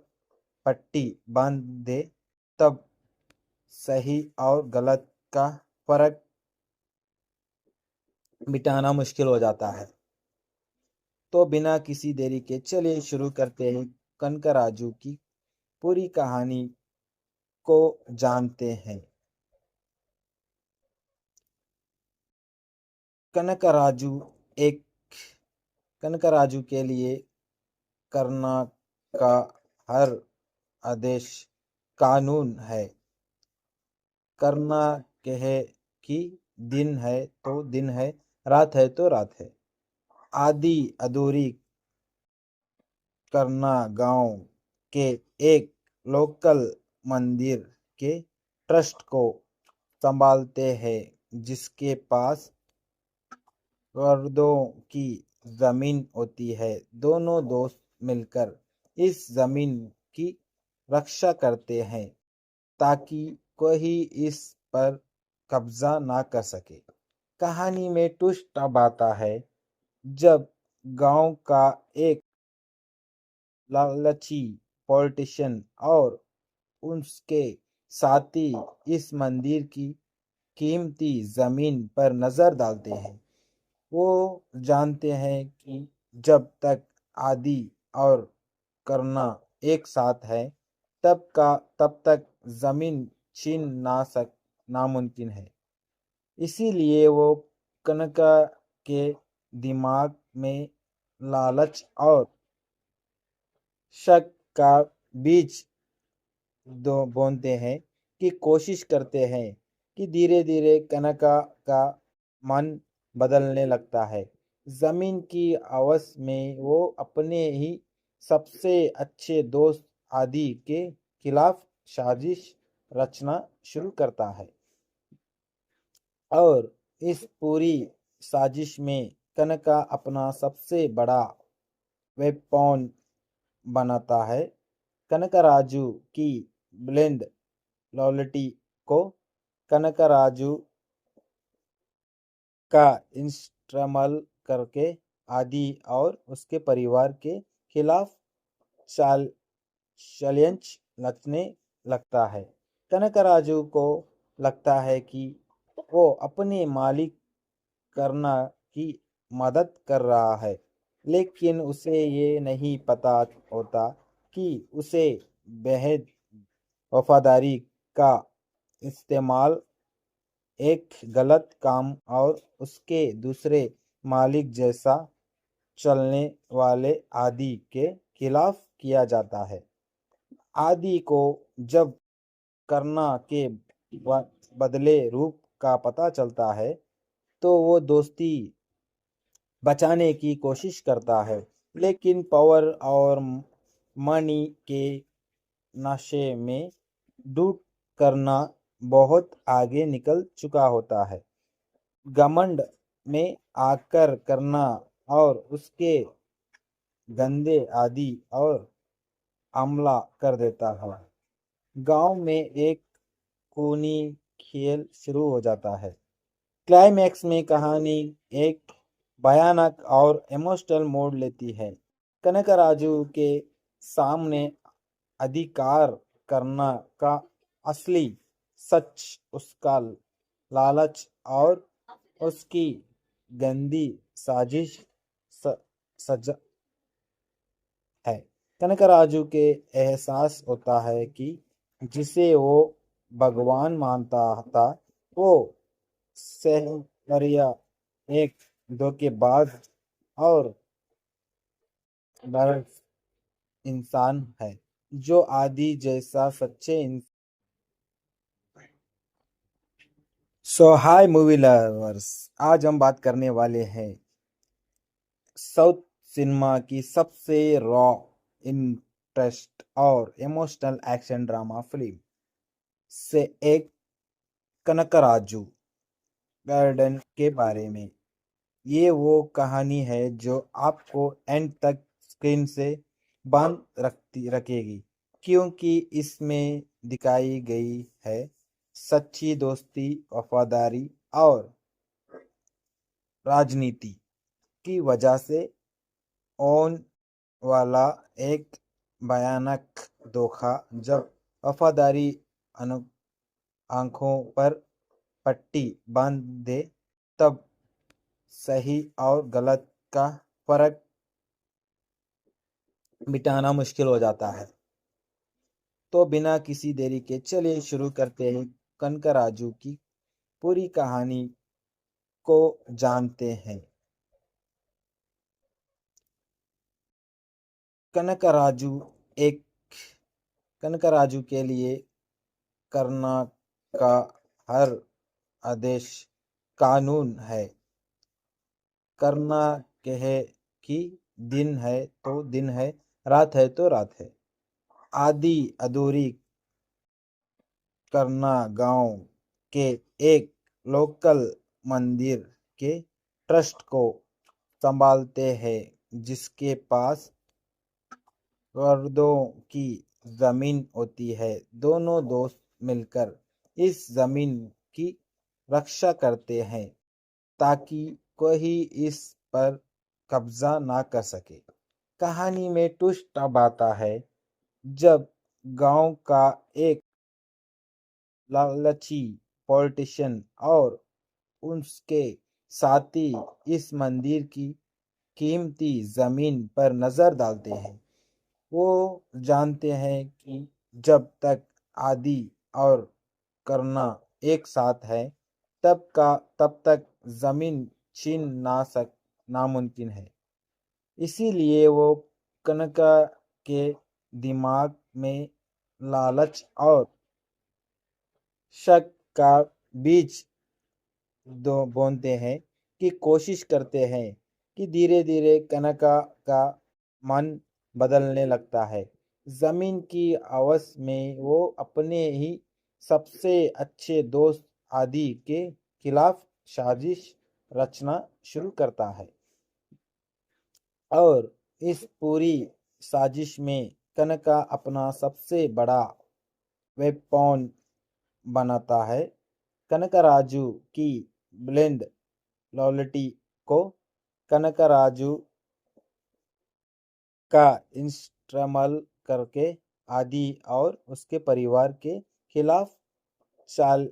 पट्टी बांध दे तब सही और गलत का फर्क मिटाना मुश्किल हो जाता है। तो बिना किसी देरी के चलिए शुरू करते हैं कनकराजू की पूरी कहानी को जानते हैं। कनकराजू एक कनकराजू के लिए करना का हर आदेश कानून है। करना कहे कि दिन है तो दिन है, रात है तो रात है। आदि अधूरी करना गांव के एक लोकल मंदिर के ट्रस्ट को संभालते हैं, जिसके पास करोड़ों की जमीन होती है। दोनों दोस्त मिलकर इस जमीन की रक्षा करते हैं ताकि कोई इस पर कब्जा ना कर सके। कहानी में ट्विस्ट अब आता है जब गांव का एक लालची पॉलिटिशियन और उसके साथी इस मंदिर की कीमती जमीन पर नजर डालते हैं। वो जानते हैं कि जब तक आदि और करना एक साथ है तब तक जमीन छीन ना सक नामुमकिन है। इसीलिए वो कनका के दिमाग में लालच और शक का बीज दो बोनते हैं कि कोशिश करते हैं कि धीरे धीरे कनका का मन बदलने लगता है। जमीन की आवाज में वो अपने ही सबसे अच्छे दोस्त आदि के खिलाफ साजिश रचना शुरू करता है और इस पूरी साजिश में कनका अपना सबसे बड़ा वेपन बनाता है। कनकराजू की ब्लेंड लॉयल्टी को कनकराजू का इस्तेमाल करके आदि और उसके परिवार के खिलाफ चाल षड्यंत्र रचने लगता है। कनकराजू को लगता है कि वो अपने मालिक करना की मदद कर रहा है, लेकिन उसे ये नहीं पता होता कि उसे बेहद वफादारी का इस्तेमाल एक गलत काम और उसके दूसरे मालिक जैसा चलने वाले आदि के खिलाफ किया जाता है। आदि को जब करना के बदले रूप का पता चलता है तो वो दोस्ती बचाने की कोशिश करता है, लेकिन पावर और मनी के नशे में डूब करना बहुत आगे निकल चुका होता है। घमंड में आकर करना और उसके गंदे आदि और हमला कर देता है। गांव में एक खूनी खेल शुरू हो जाता है। क्लाइमैक्स में कहानी एक भयानक और इमोशनल मोड़ लेती है। कनकराजू के सामने अधिकार करना का असली सच उसका लालच और उसकी गंदी साजिश स, सजा है। कनकराजू के एहसास होता है कि जिसे वो भगवान मानता था वो सहरिया एक धोखेबाज और नरक इंसान है जो आदि जैसा सच्चे सो हाय मूवी लवर्स, आज हम बात करने वाले हैं साउथ सिनेमा की सबसे रॉ, इंटरेस्ट और इमोशनल एक्शन ड्रामा फिल्म से एक कनकराजू गार्डन के बारे में। ये वो कहानी है जो आपको एंड तक स्क्रीन से बांध रखेगी, क्योंकि इसमें दिखाई गई है सच्ची दोस्ती, वफादारी और राजनीति की वजह से ओन वाला एक भयानक धोखा। जब वफादारी अनु आंखों पर पट्टी बांध दे तब सही और गलत का फर्क मिटाना मुश्किल हो जाता है। तो बिना किसी देरी के चलिए शुरू करते हैं कनकराजू की पूरी कहानी को जानते हैं। कनकराजू एक कनकराजू के लिए करना का हर आदेश कानून है। करना कहे कि दिन है तो दिन है, रात है तो रात है। आदि अधूरी करना गांव के एक लोकल मंदिर के ट्रस्ट को संभालते हैं, जिसके पास करोड़ों की जमीन होती है। दोनों दोस्त मिलकर इस जमीन की रक्षा करते हैं ताकि कोई इस पर कब्जा ना कर सके। कहानी में ट्विस्ट तब आता है जब गांव का एक लालची पॉलिटिशियन और उसके साथी इस मंदिर की कीमती जमीन पर नजर डालते हैं। वो जानते हैं कि जब तक आदि और करना एक साथ है तब तक जमीन छीन ना सक नामुमकिन है। इसीलिए वो कनका के दिमाग में लालच और शक का बीज दो बोनते हैं कि कोशिश करते हैं कि धीरे धीरे कनका का मन बदलने लगता है। जमीन की आवाज में वो अपने ही सबसे अच्छे दोस्त आदि के खिलाफ साजिश रचना शुरू करता है और इस पूरी साजिश में कनका अपना सबसे बड़ा वेपन बनाता है। कनकराजू की ब्लेंड लॉयल्टी को कनकराजू का इस्तेमाल करके आदि और उसके परिवार के खिलाफ चाल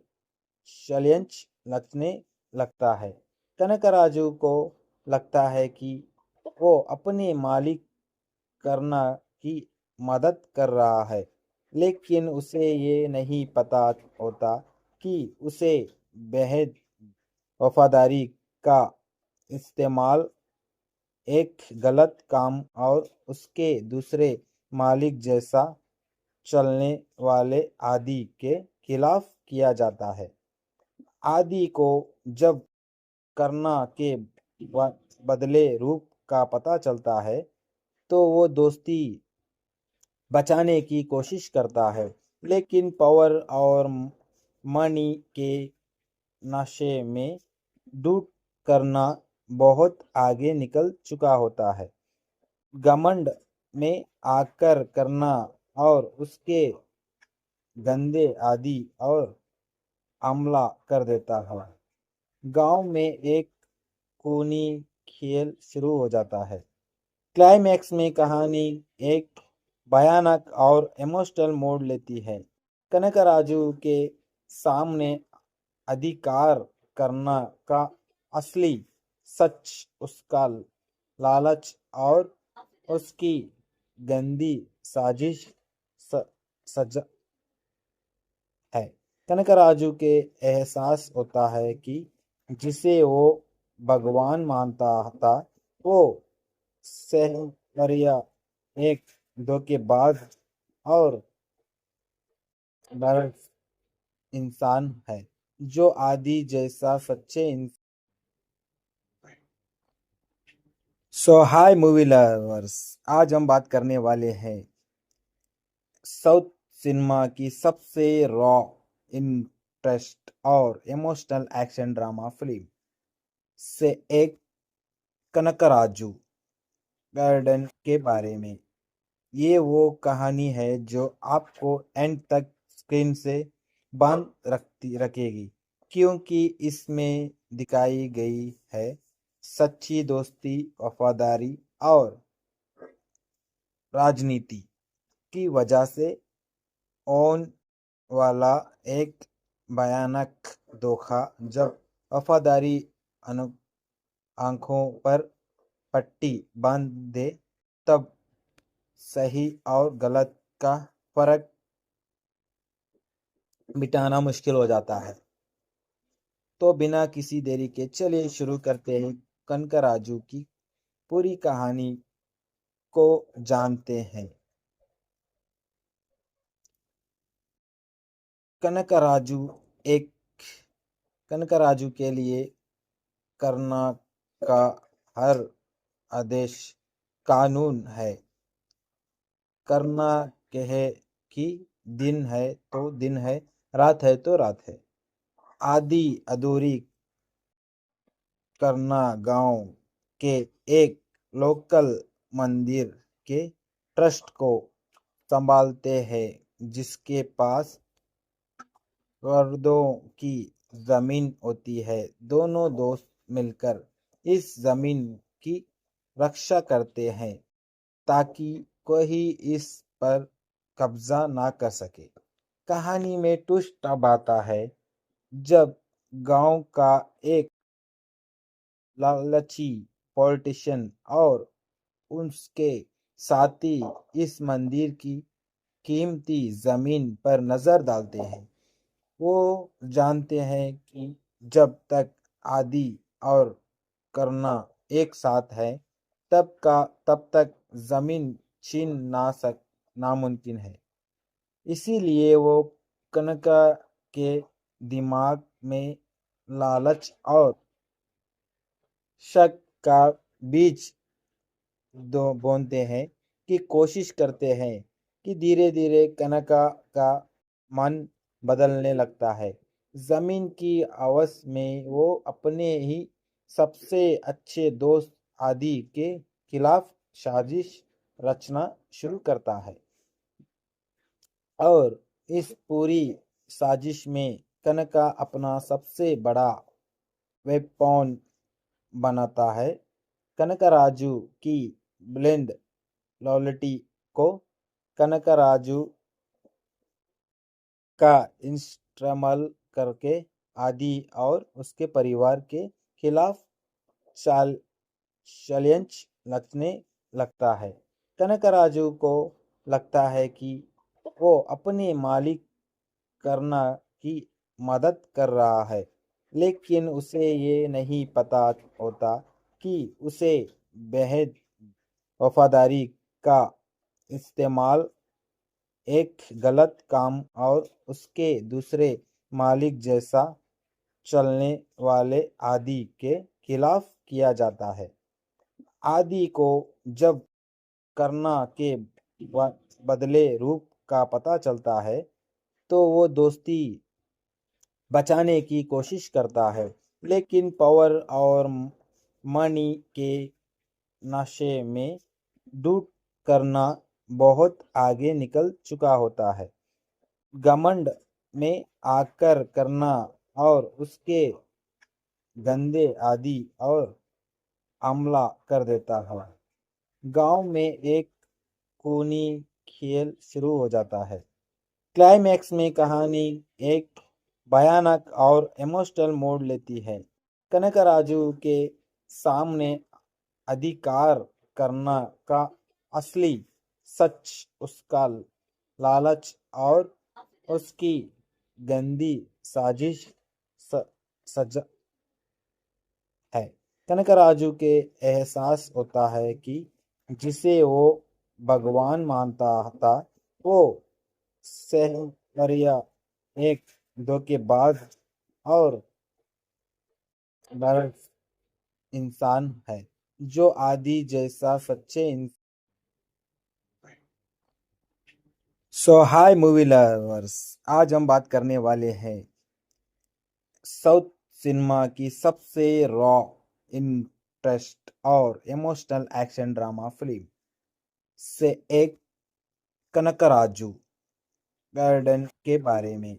षड्यंत्र रचने लगता है। कनकराजू को लगता है कि वो अपने मालिक करना की मदद कर रहा है, लेकिन उसे ये नहीं पता होता कि उसे बेहद वफादारी का इस्तेमाल एक गलत काम और उसके दूसरे मालिक जैसा चलने वाले आदि के खिलाफ किया जाता है। आदि को जब करना के बदले रूप का पता चलता है तो वो दोस्ती बचाने की कोशिश करता है, लेकिन पावर और मनी के नशे में डूब करना बहुत आगे निकल चुका होता है। घमंड में आकर करना और उसके गंदे आदि और हमला कर देता है। गांव में एक खूनी खेल शुरू हो जाता है। क्लाइमैक्स में कहानी एक भयानक और इमोशनल मोड़ लेती है। कनकराजू के सामने अधिकार करना का असली सच उसका लालच और उसकी गंदी साजिश स, सजा है। कनकराजू के एहसास होता है कि जिसे वो भगवान मानता था वो सहरिया एक धोखेबाज और नरक इंसान है जो आदि जैसा सच्चे सो हाय मूवी लवर्स, आज हम बात करने वाले हैं साउथ सिनेमा की सबसे रॉ, इंटरेस्ट और इमोशनल एक्शन ड्रामा फिल्म से एक कनकराजू गार्डन के बारे में। ये वो कहानी है जो आपको एंड तक स्क्रीन से बांध रखेगी, क्योंकि इसमें दिखाई गई है सच्ची दोस्ती, वफादारी और राजनीति की वजह से ओन वाला एक भयानक धोखा। जब वफादारी अनु आंखों पर पट्टी बांध दे तब सही और गलत का फर्क मिटाना मुश्किल हो जाता है। तो बिना किसी देरी के चलिए शुरू करते हैं कनकराजू की पूरी कहानी को जानते हैं। कनकराजू एक कनकराजू के लिए करना का हर आदेश कानून है। करना कहे कि दिन है तो दिन है, रात है तो रात है। आदि अधूरी करना गांव के एक लोकल मंदिर के ट्रस्ट को संभालते हैं, जिसके पास करोड़ों की जमीन होती है। दोनों दोस्त मिलकर इस जमीन की रक्षा करते हैं ताकि कोई इस पर कब्जा ना कर सके। कहानी में ट्विस्ट तब आता है जब गांव का एक लालची पॉलिटिशियन और उसके साथी इस मंदिर की कीमती जमीन पर नजर डालते हैं। वो जानते हैं कि जब तक आदि और करना एक साथ है तब तक जमीन छीन ना सक नामुमकिन है। इसीलिए वो कनका के दिमाग में लालच और शक का बीज दो बोनते हैं कि कोशिश करते हैं कि धीरे धीरे कनका का मन बदलने लगता है। जमीन की आवाज में वो अपने ही सबसे अच्छे दोस्त आदि के खिलाफ साजिश रचना शुरू करता है और इस पूरी साजिश में कनका अपना सबसे बड़ा वेपन बनाता है। कनकराजू की ब्लेंड लॉयल्टी को कनकराजू का इस्तेमाल करके आदि और उसके परिवार के खिलाफ चाल षड्यंत्र रचने लगता है। कनकराजू को लगता है कि वो अपने मालिक करना की मदद कर रहा है, लेकिन उसे ये नहीं पता होता कि उसे बेहद वफादारी का इस्तेमाल एक गलत काम और उसके दूसरे मालिक जैसा चलने वाले आदि के खिलाफ किया जाता है। आदि को जब करना के बदले रूप का पता चलता है तो वो दोस्ती बचाने की कोशिश करता है, लेकिन पावर और मनी के नशे में डूब करना बहुत आगे निकल चुका होता है। घमंड में आकर करना और उसके गंदे आदि और हमला कर देता है। गांव में एक खूनी खेल शुरू हो जाता है। क्लाइमैक्स में कहानी एक भयानक और इमोशनल मोड़ लेती है। कनकराजू के सामने अधिकार करना का असली सच उसका लालच और उसकी गंदी साजिश स, सजा है। कनकराजू के एहसास होता है कि जिसे वो भगवान मानता था वो सहरिया एक धोखेबाज और नरक इंसान है जो आदि जैसा सच्चे सो हाय मूवी लवर्स, आज हम बात करने वाले हैं साउथ सिनेमा की सबसे रॉ, इंटरेस्ट और इमोशनल एक्शन ड्रामा फिल्म से एक कनकराजू गार्डन के बारे में।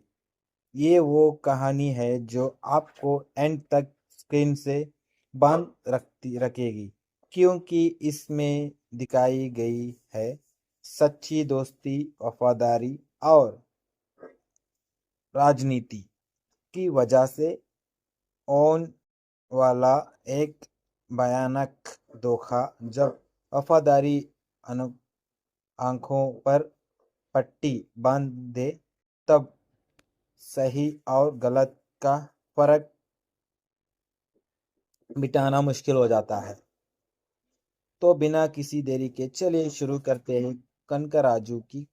ये वो कहानी है जो आपको एंड तक स्क्रीन से बांध रखेगी, क्योंकि इसमें दिखाई गई है सच्ची दोस्ती, वफादारी और राजनीति की वजह से ओन वाला एक भयानक धोखा। जब वफादारी अनु आंखों पर पट्टी बांध दे तब सही और गलत का फर्क मिटाना मुश्किल हो जाता है। तो बिना किसी देरी के चलिए शुरू करते हैं कनकराजू की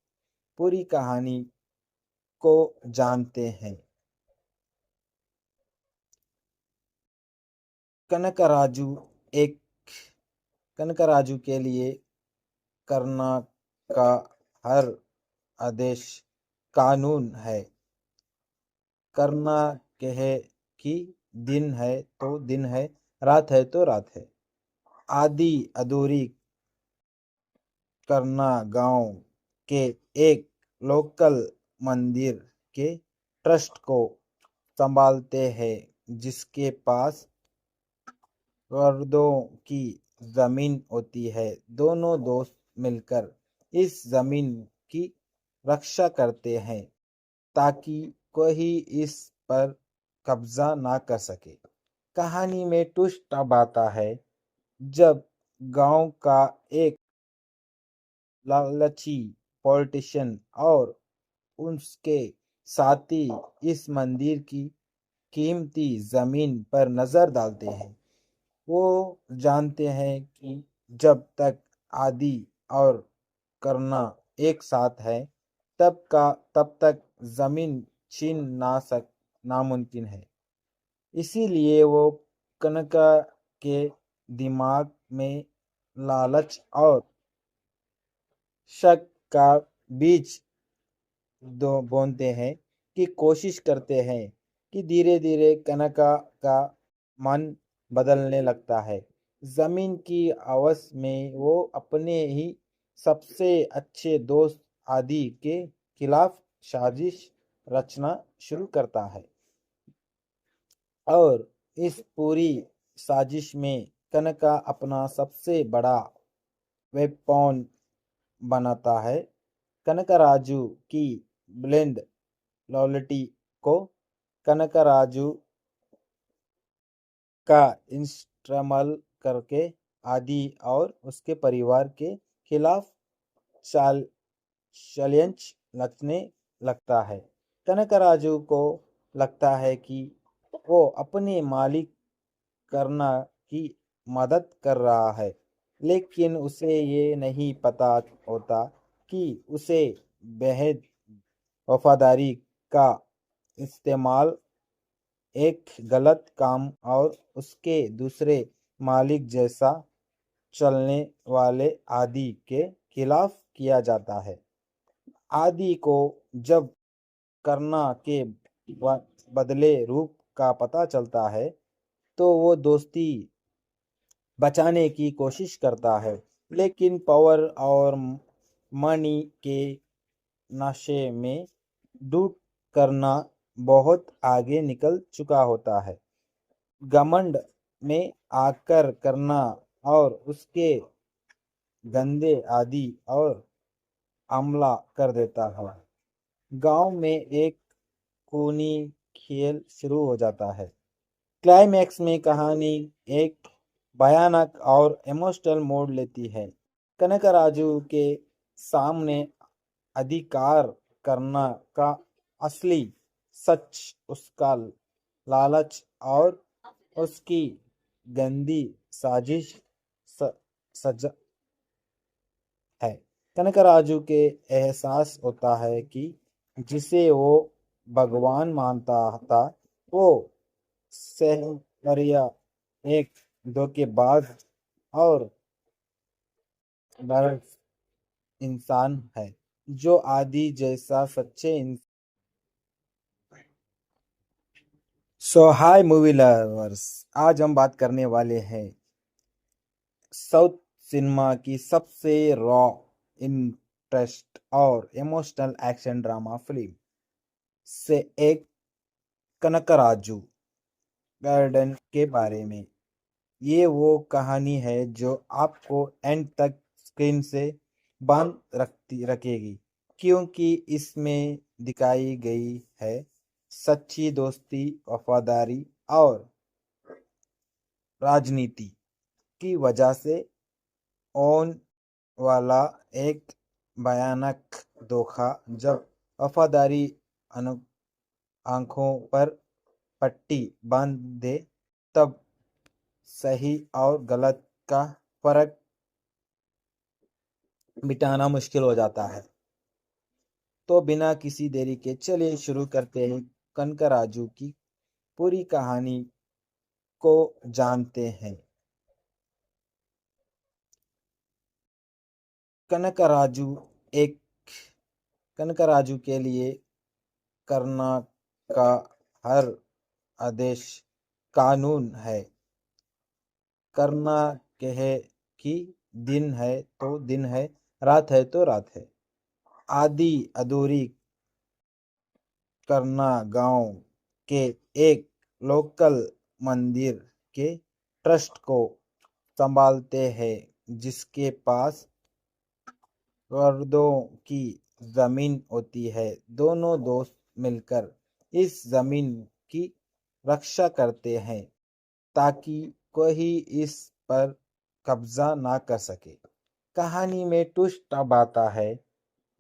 पूरी कहानी को जानते हैं। कनकराजू एक कनकराजू के लिए करना का हर आदेश कानून है। करना कहे कि दिन है तो दिन है, रात है तो रात है। आदि अधूरी करना गांव के एक लोकल मंदिर के ट्रस्ट को संभालते हैं, जिसके पास करोड़ों की जमीन होती है। दोनों दोस्त मिलकर इस जमीन की रक्षा करते हैं ताकि कोई इस पर कब्जा ना कर सके। कहानी में ट्विस्ट तब आता है जब गांव का एक लालची पॉलिटिशियन और उसके साथी इस मंदिर की कीमती जमीन पर नजर डालते हैं। वो जानते हैं कि जब तक आदि और करना एक साथ है तब तक जमीन छीन ना सक नामुमकिन है। इसीलिए वो कनका के दिमाग में लालच और शक का बीज दो बोनते हैं कि कोशिश करते हैं कि धीरे धीरे कनका का मन बदलने लगता है। जमीन की आवाज में वो अपने ही सबसे अच्छे दोस्त आदि के खिलाफ साजिश रचना शुरू करता है और इस पूरी साजिश में कनका अपना सबसे बड़ा वेपन बनाता है। कनकराजू की ब्लेंड लॉयल्टी को कनकराजू का इस्तेमाल करके आदि और उसके परिवार के खिलाफ चाल षड्यंत्र रचने लगता है। कनकराजू को लगता है कि वो अपने मालिक करना की मदद कर रहा है, लेकिन उसे ये नहीं पता होता कि उसे बेहद वफादारी का इस्तेमाल एक गलत काम और उसके दूसरे मालिक जैसा चलने वाले आदि के खिलाफ किया जाता है। आदि को जब करना के बदले रूप का पता चलता है तो वो दोस्ती बचाने की कोशिश करता है, लेकिन पावर और मनी के नशे में डूब करना बहुत आगे निकल चुका होता है। घमंड में आकर करना और उसके गंदे आदि और हमला कर देता है। गांव में एक खूनी खेल शुरू हो जाता है। क्लाइमैक्स में कहानी एक भयानक और इमोशनल मोड़ लेती है। कनकराजू के सामने अधिकार करना का असली सच उसका लालच और उसकी गंदी साजिश स, सज है। कनकराजू के एहसास होता है कि जिसे वो भगवान मानता था वो सहरिया एक धोखेबाज और नरक इंसान है जो आदि जैसा सच्चे सो हाय मूवी लवर्स, आज हम बात करने वाले हैं साउथ सिनेमा की सबसे रॉ, इंटरेस्ट और इमोशनल एक्शन ड्रामा फिल्म से एक कनकराजू गार्डन के बारे में। ये वो कहानी है जो आपको एंड तक स्क्रीन से बांध रखेगी, क्योंकि इसमें दिखाई गई है सच्ची दोस्ती, वफादारी और राजनीति की वजह से ओन वाला एक भयानक धोखा। जब वफादारी अनु आंखों पर पट्टी बांध दे तब सही और गलत का फर्क मिटाना मुश्किल हो जाता है। तो बिना किसी देरी के चलिए शुरू करते हैं कनकराजू की पूरी कहानी को जानते हैं। कनकराजू एक कनकराजू के लिए करना का हर आदेश कानून है। करना कहे कि दिन है तो दिन है, रात है तो रात है। आदि अधूरी करना गांव के एक लोकल मंदिर के ट्रस्ट को संभालते हैं, जिसके पास करोड़ों की जमीन होती है। दोनों दोस्त मिलकर इस जमीन की रक्षा करते हैं ताकि कोई इस पर कब्जा ना कर सके। कहानी में ट्विस्ट अब आता है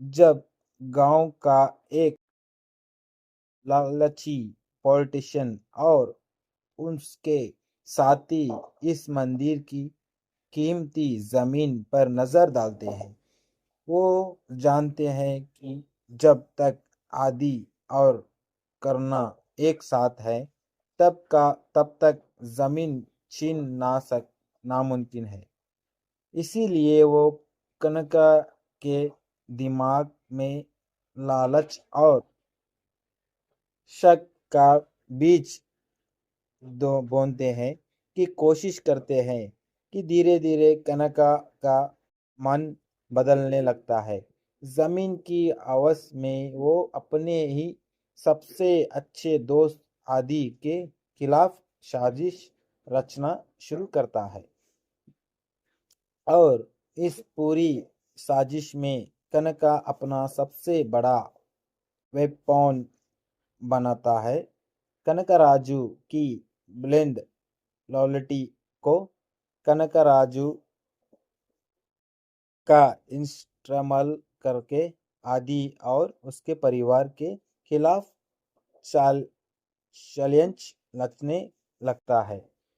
जब गांव का एक लालची पॉलिटिशियन और उसके साथी इस मंदिर की कीमती जमीन पर नजर डालते हैं। वो जानते हैं कि जब तक आदि और करना एक साथ है तब तक जमीन छीन ना सक नामुमकिन है। इसीलिए वो कनका के दिमाग में लालच और शक का बीज दो बोनते हैं कि कोशिश करते हैं कि धीरे धीरे कनका का मन बदलने लगता है। जमीन की आवाज में वो अपने ही सबसे अच्छे दोस्त आदि के खिलाफ साजिश रचना शुरू करता है और इस पूरी साजिश में कनका अपना सबसे बड़ा वेपन बनाता है। कनकराजू की ब्लेंड लॉयल्टी को कनकराजू का इस्तेमाल करके आदि और उसके परिवार के खिलाफ चाल षड्यंत्र रचने लगता है।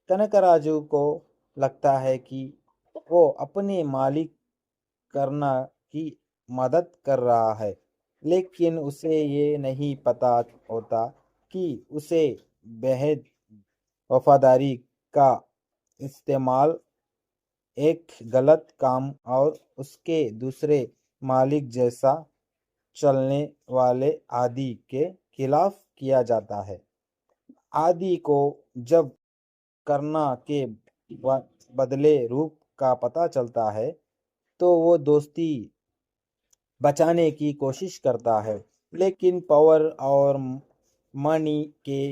कनकराजू को लगता है कि वो अपने मालिक करना की मदद कर रहा है, लेकिन उसे ये नहीं पता होता कि उसे बेहद वफादारी का इस्तेमाल एक गलत काम और उसके दूसरे मालिक जैसा चलने वाले आदि के खिलाफ किया जाता है। आदि को जब करना के बदले रूप का पता चलता है तो वो दोस्ती बचाने की कोशिश करता है। लेकिन पावर और मनी के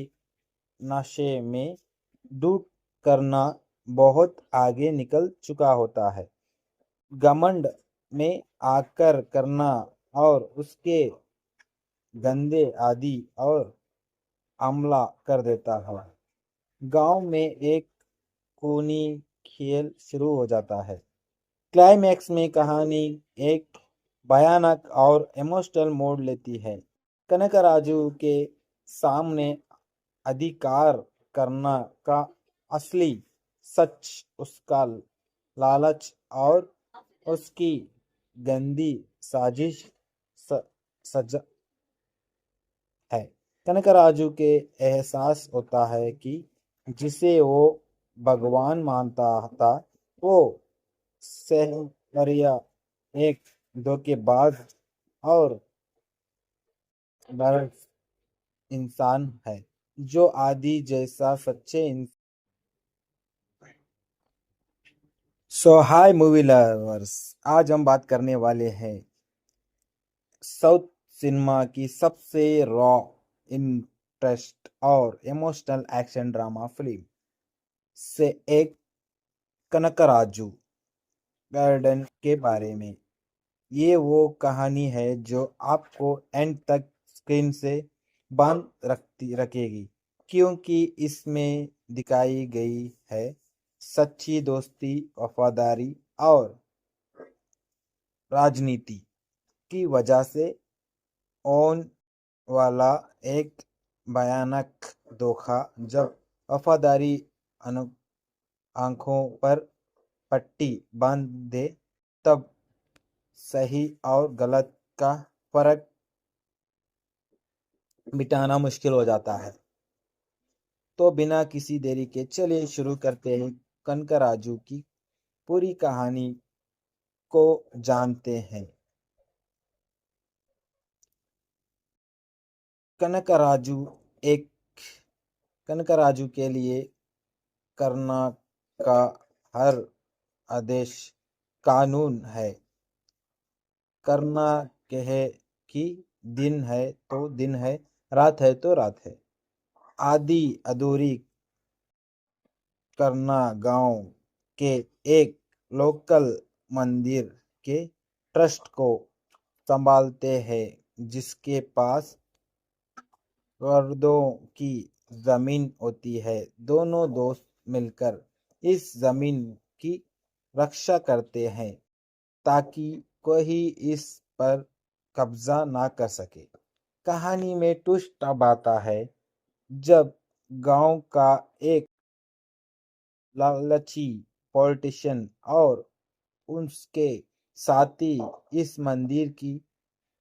नशे में डूब करना बहुत आगे निकल चुका होता है। घमंड में आकर करना और उसके गंदे आदि और हमला कर देता है। गांव में एक खूनी खेल शुरू हो जाता है। क्लाइमैक्स में कहानी एक भयानक और इमोशनल मोड़ लेती है। कनकराजू के सामने अधिकार करना का असली सच उसका लालच और उसकी गंदी साजिश स, सज है। कनकराजू के एहसास होता है कि जिसे वो भगवान मानता था वो सहरिया एक धोखेबाज और नरक इंसान है जो आदि जैसा सच्चे सो हाय मूवी लवर्स, आज हम बात करने वाले हैं साउथ सिनेमा की सबसे रॉ, इंटरेस्ट और इमोशनल एक्शन ड्रामा फिल्म से एक कनकराजू गार्डन के बारे में। ये वो कहानी है जो आपको एंड तक स्क्रीन से बांध रखेगी, क्योंकि इसमें दिखाई गई है सच्ची दोस्ती, वफादारी और राजनीति की वजह से ओन वाला एक भयानक धोखा। जब वफादारी अनु आंखों पर पट्टी बांध दे तब सही और गलत का फर्क मिटाना मुश्किल हो जाता है। तो बिना किसी देरी के चलिए शुरू करते हैं कनकराजू की पूरी कहानी को जानते हैं। कनकराजू एक कनकराजू के लिए करना का हर आदेश कानून है। करना कहे कि दिन है तो दिन है, रात है तो रात है। आदि अधूरी करना गांव के एक लोकल मंदिर के ट्रस्ट को संभालते हैं, जिसके पास करोड़ों की जमीन होती है। दोनों दोस्त मिलकर इस जमीन की रक्षा करते हैं ताकि कोई इस पर कब्जा ना कर सके। कहानी में ट्विस्ट अब आता है जब गांव का एक लालची पॉलिटिशियन और उसके साथी इस मंदिर की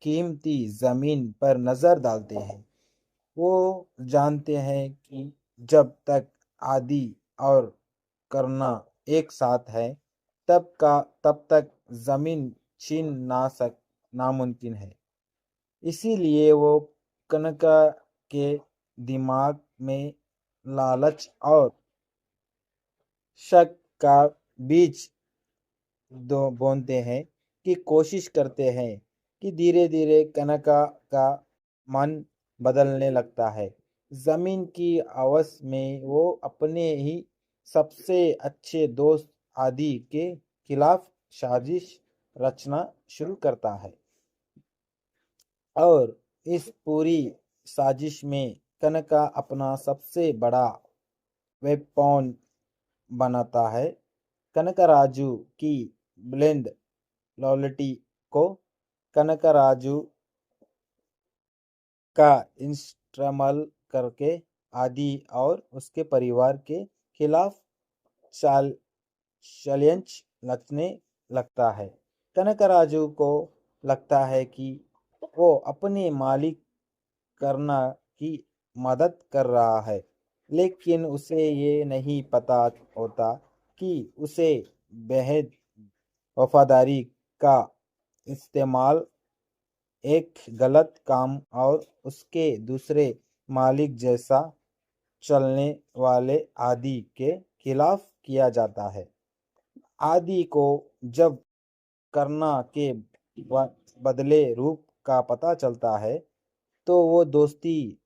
कीमती जमीन पर नजर डालते हैं। वो जानते हैं कि जब तक आदि और करना एक साथ है तब तक जमीन छीन ना सक नामुमकिन है। इसीलिए वो कनका के दिमाग में लालच और शक का बीज दो बोनते हैं कि कोशिश करते हैं कि धीरे धीरे कनका का मन बदलने लगता है। जमीन की आवाज में वो अपने ही सबसे अच्छे दोस्त आदि के खिलाफ साजिश रचना शुरू करता है और इस पूरी साजिश में कनका अपना सबसे बड़ा वेपन बनाता है। कनकराजू की ब्लेंड लॉयल्टी को कनकराजू का इस्तेमाल करके आदि और उसके परिवार के खिलाफ चाल षड्यंत्र रचने लगता है। कनकराजू को लगता है कि वो अपने मालिक करना की मदद कर रहा है, लेकिन उसे ये नहीं पता होता कि उसे बेहद वफादारी का इस्तेमाल एक गलत काम और उसके दूसरे मालिक जैसा चलने वाले आदि के खिलाफ किया जाता है। आदि को जब करना के बदले रूप का पता चलता है तो वो दोस्ती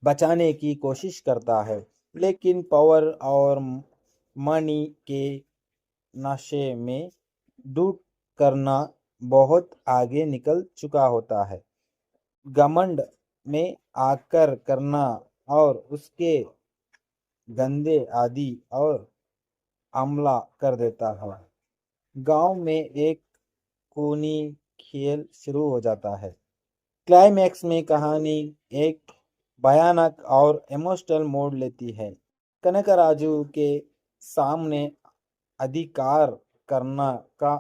बचाने की कोशिश करता है, लेकिन पावर और मनी के नशे में डूब करना बहुत आगे निकल चुका होता है। घमंड में आकर करना और उसके गंदे आदि और हमला कर देता है। गांव में एक खूनी खेल शुरू हो जाता है। क्लाइमैक्स में कहानी एक भयानक और इमोशनल मोड़ लेती है। कनकराजू के सामने अधिकार करना का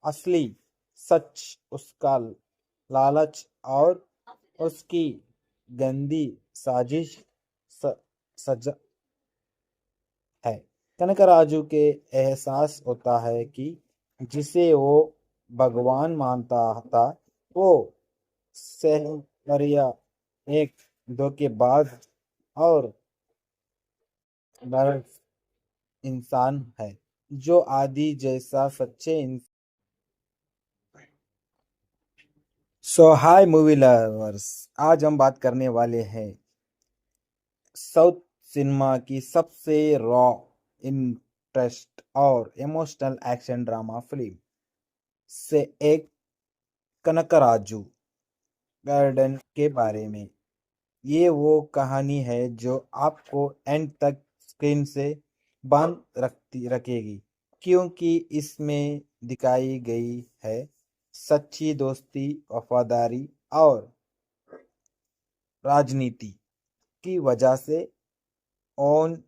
असली सच उसका लालच और उसकी गंदी साजिश स, सज है। कनकराजू के एहसास होता है कि जिसे वो भगवान मानता था वो सहरिया एक धोखेबाज और नरक इंसान है, जो आदि जैसा सच्चे सो हाय मूवी लवर्स, आज हम बात करने वाले हैं साउथ सिनेमा की सबसे रॉ, इंटरेस्ट और इमोशनल एक्शन ड्रामा फिल्म से एक कनकराजू गार्डन के बारे में। ये वो कहानी है जो आपको एंड तक स्क्रीन से बांध रखेगी, क्योंकि इसमें दिखाई गई है सच्ची दोस्ती, वफादारी और राजनीति की वजह से ओन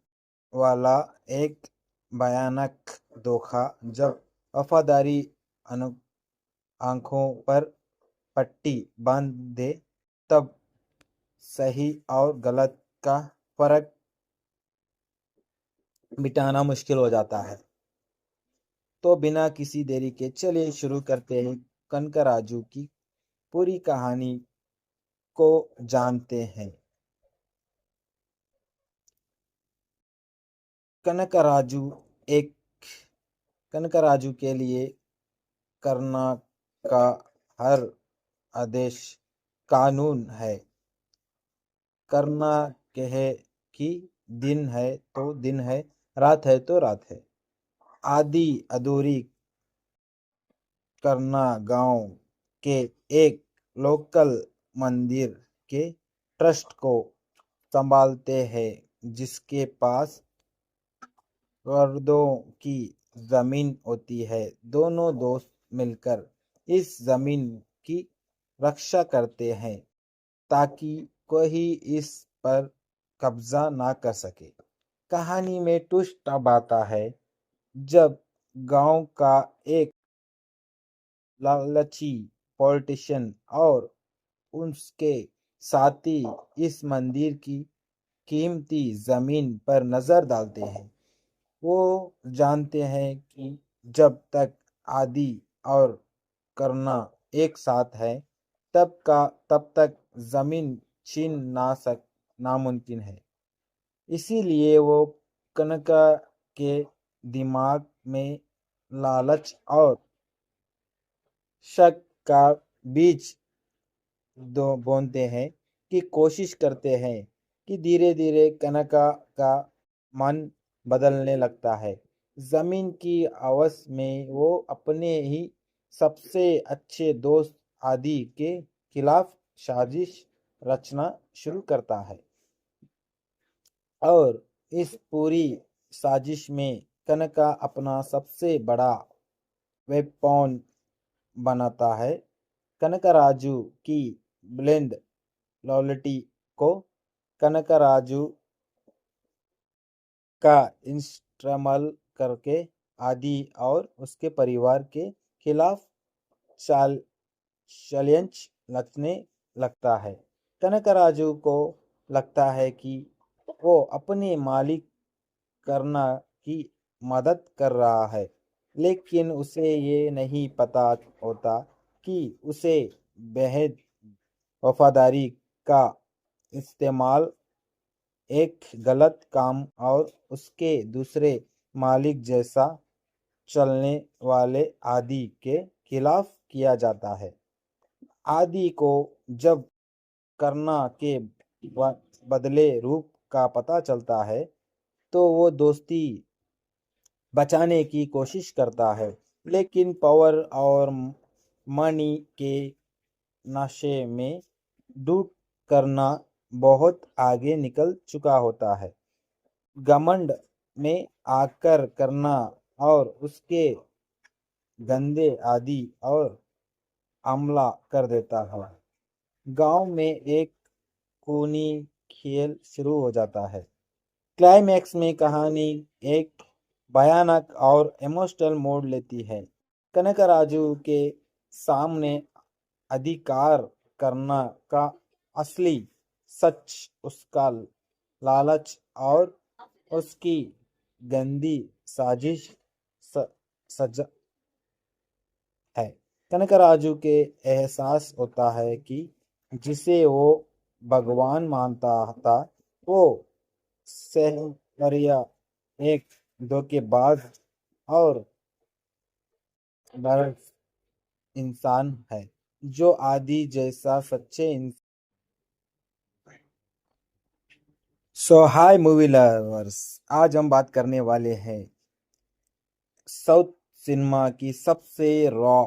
वाला एक भयानक धोखा। जब वफादारी अनु आंखों पर पट्टी बांध दे, तब सही और गलत का फर्क मिटाना मुश्किल हो जाता है। तो बिना किसी देरी के चलिए शुरू करते हैं कनकराजू की पूरी कहानी को जानते हैं। कनकराजू एक कनकराजू के लिए करना का हर आदेश कानून है। करना कहे कि दिन है तो दिन है, रात है तो रात है। आदि अधूरी करना गांव के एक लोकल मंदिर के ट्रस्ट को संभालते हैं, जिसके पास करोड़ों की जमीन होती है। दोनों दोस्त मिलकर इस जमीन की रक्षा करते हैं ताकि कोई इस पर कब्जा ना कर सके। कहानी में ट्विस्ट अब आता है जब गांव का एक लालची पॉलिटिशियन और उसके साथी इस मंदिर की कीमती जमीन पर नजर डालते हैं। वो जानते हैं कि जब तक आदि और करना एक साथ है, तब तक जमीन छीन ना सक नामुमकिन है। इसीलिए वो कनका के दिमाग में लालच और शक का बीज दो बोनते हैं, कि कोशिश करते हैं कि धीरे धीरे कनका का मन बदलने लगता है। जमीन की आवाज में वो अपने ही सबसे अच्छे दोस्त आदि के खिलाफ साजिश रचना शुरू करता है, और इस पूरी साजिश में कनका अपना सबसे बड़ा वेपन बनाता है। कनकराजू की ब्लेंड लॉयल्टी को कनकराजू का इस्तेमाल करके आदि और उसके परिवार के खिलाफ चाल षड्यंत्र रचने लगता है। कनकराजू को लगता है कि वो अपने मालिक करना की मदद कर रहा है, लेकिन उसे ये नहीं पता होता कि उसे बेहद वफादारी का इस्तेमाल एक गलत काम और उसके दूसरे मालिक जैसा चलने वाले आदि के खिलाफ किया जाता है। आदि को जब करना के बदले रूप का पता चलता है तो वो दोस्ती बचाने की कोशिश करता है, लेकिन पावर और मनी के नशे में डूब करना बहुत आगे निकल चुका होता है। घमंड में आकर करना और उसके गंदे आदि और हमला कर देता है। गांव में एक खूनी खेल शुरू हो जाता है। क्लाइमैक्स में कहानी एक भयानक और इमोशनल मोड़ लेती है। कनकराजू के सामने अधिकार करना का असली सच उसका लालच और उसकी गंदी साजिश स, सज है। कनकराजू के एहसास होता है कि जिसे वो भगवान मानता था वो सहरिया एक धोखेबाज और बर्फ इंसान है जो आदि जैसा सच्चे सो हाय मूवी लवर्स, आज हम बात करने वाले हैं साउथ सिनेमा की सबसे रॉ,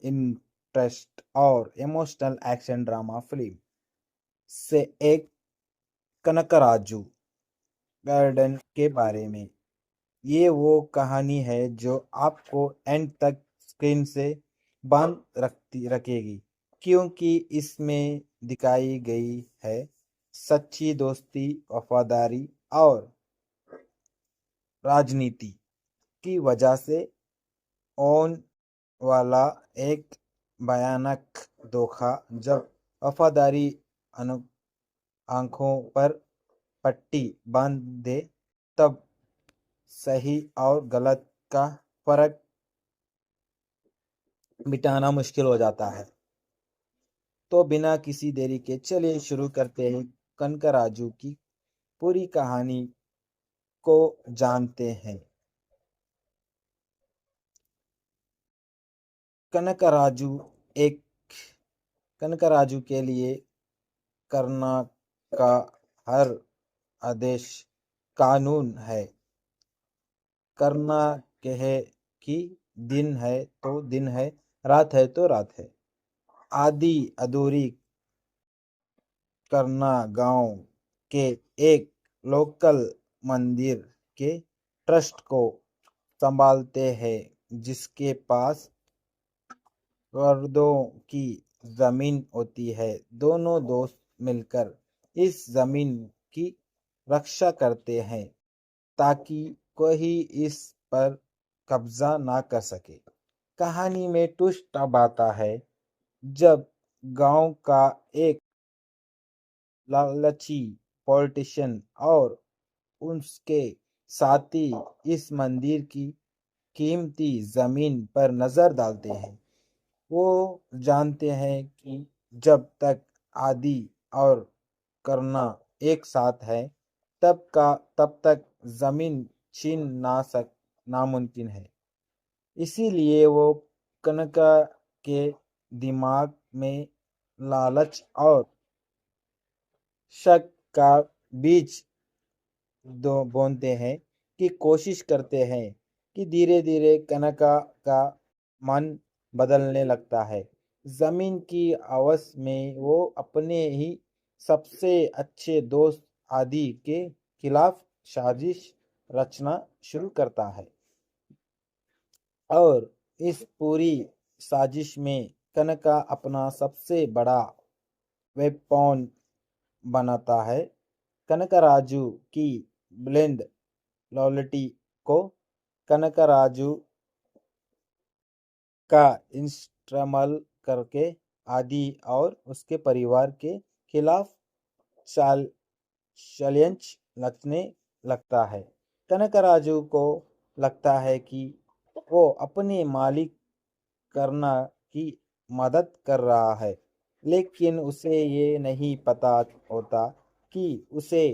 इंटरेस्ट और इमोशनल एक्शन ड्रामा फिल्म से एक कनकराजू गार्डन के बारे में। ये वो कहानी है जो आपको एंड तक स्क्रीन से बांध रखेगी, क्योंकि इसमें दिखाई गई है सच्ची दोस्ती, वफादारी और राजनीति की वजह से ओन वाला एक भयानक धोखा। जब वफादारी आंखों पर पट्टी बांध दे तब सही और गलत का फर्क मिटाना मुश्किल हो जाता है। तो बिना किसी देरी के चलिए शुरू करते हैं कनकराजू की पूरी कहानी को जानते हैं। कनकराजू एक कनकराजू के लिए करना का हर आदेश कानून है। करना कहे कि दिन है तो दिन है, रात है तो रात है। आदि अधूरी करना गांव के एक लोकल मंदिर के ट्रस्ट को संभालते हैं, जिसके पास करोड़ों की जमीन होती है। दोनों दोस्त मिलकर इस जमीन की रक्षा करते हैं ताकि कोई इस पर कब्जा ना कर सके। कहानी में ट्विस्ट तब आता है जब गांव का एक लालची पॉलिटिशियन और उसके साथी इस मंदिर की कीमती जमीन पर नजर डालते हैं। वो जानते हैं कि जब तक आदि और करना एक साथ है तब तक जमीन छीन ना सक नामुमकिन है। इसीलिए वो कनका के दिमाग में लालच और शक का बीज दो बोनते हैं कि कोशिश करते हैं कि धीरे धीरे कनका का मन बदलने लगता है। जमीन की आवाज में वो अपने ही सबसे अच्छे दोस्त आदि के खिलाफ साजिश रचना शुरू करता है और इस पूरी साजिश में कनका अपना सबसे बड़ा वेपन बनाता है। कनकराजू की ब्लेंड लॉयल्टी को कनकराजू का इस्तेमाल करके आदि और उसके परिवार के खिलाफ चाल षड्यंत्र रचने लगता है। कनकराजू को लगता है कि वो अपने मालिक करना की मदद कर रहा है, लेकिन उसे ये नहीं पता होता कि उसे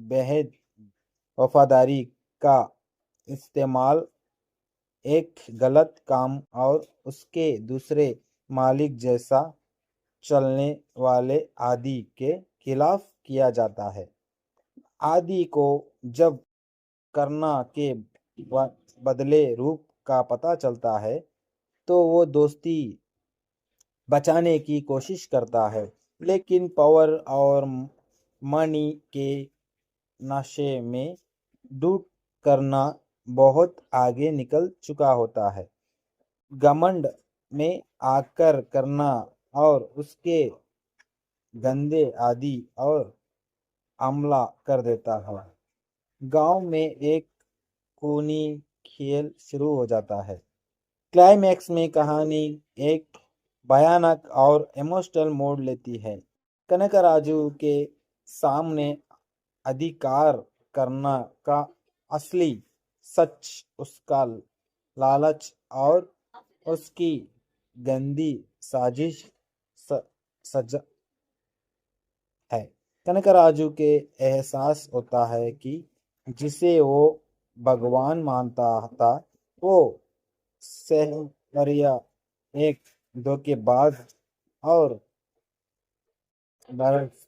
बेहद वफादारी का इस्तेमाल एक गलत काम और उसके दूसरे मालिक जैसा चलने वाले आदि के खिलाफ किया जाता है। आदि को जब करना के बदले रूप का पता चलता है तो वो दोस्ती बचाने की कोशिश करता है, लेकिन पावर और मनी के नशे में डूब करना बहुत आगे निकल चुका होता है। घमंड में आकर करना और उसके गंदे आदि और हमला कर देता है। गांव में एक खूनी खेल शुरू हो जाता है। क्लाइमैक्स में कहानी एक भयानक और इमोशनल मोड़ लेती है। कनकराजू के सामने अधिकार करना का असली सच उसका लालच और उसकी गंदी साजिश स, सज है। कनकराजू के एहसास होता है कि जिसे वो भगवान मानता था वो सहरिया एक धोखेबाज और बर्फ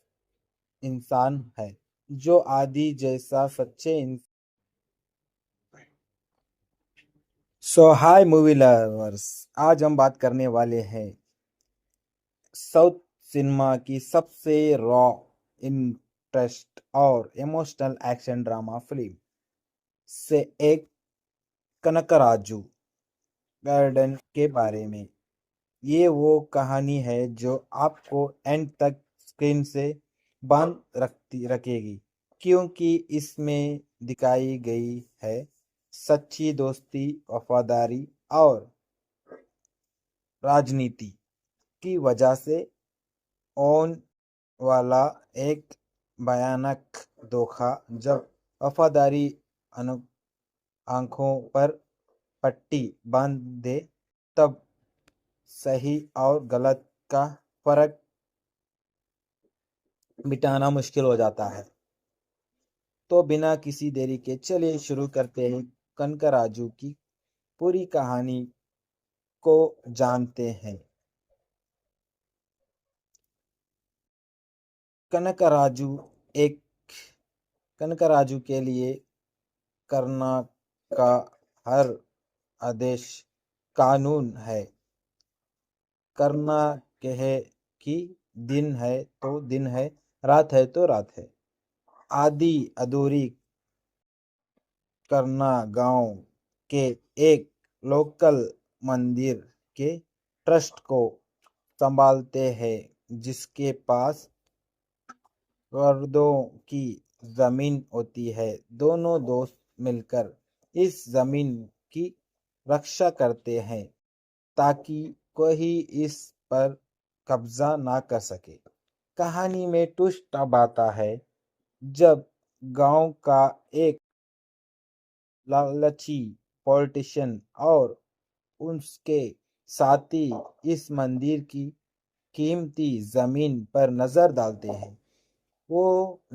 इंसान है जो आदि जैसा सच्चे सो हाय मूवी लवर्स, आज हम बात करने वाले हैं साउथ सिनेमा की सबसे रॉ, इंटरेस्ट और इमोशनल एक्शन ड्रामा फिल्म से एक कनकराजू गार्डन के बारे में। ये वो कहानी है जो आपको एंड तक स्क्रीन से बांध रखेगी, क्योंकि इसमें दिखाई गई है सच्ची दोस्ती, वफादारी और राजनीति की वजह से ओन वाला एक भयानक धोखा। जब वफादारी आंखों पर पट्टी बांध दे तब सही और गलत का फर्क मिटाना मुश्किल हो जाता है। तो बिना किसी देरी के चलिए शुरू करते हैं कनकराजू की पूरी कहानी को जानते हैं। कनकराजू एक कनकराजू के लिए करना का हर आदेश कानून है। करना कहे कि दिन है तो दिन है, रात है तो रात है। आदि अधूरी करना गांव के एक लोकल मंदिर के ट्रस्ट को संभालते हैं, जिसके पास करोड़ों की जमीन होती है। दोनों दोस्त मिलकर इस जमीन की रक्षा करते हैं ताकि कोई इस पर कब्जा ना कर सके। कहानी में ट्विस्ट अब आता है जब गांव का एक लालची पॉलिटिशियन और उसके साथी इस मंदिर की कीमती जमीन पर नजर डालते हैं। वो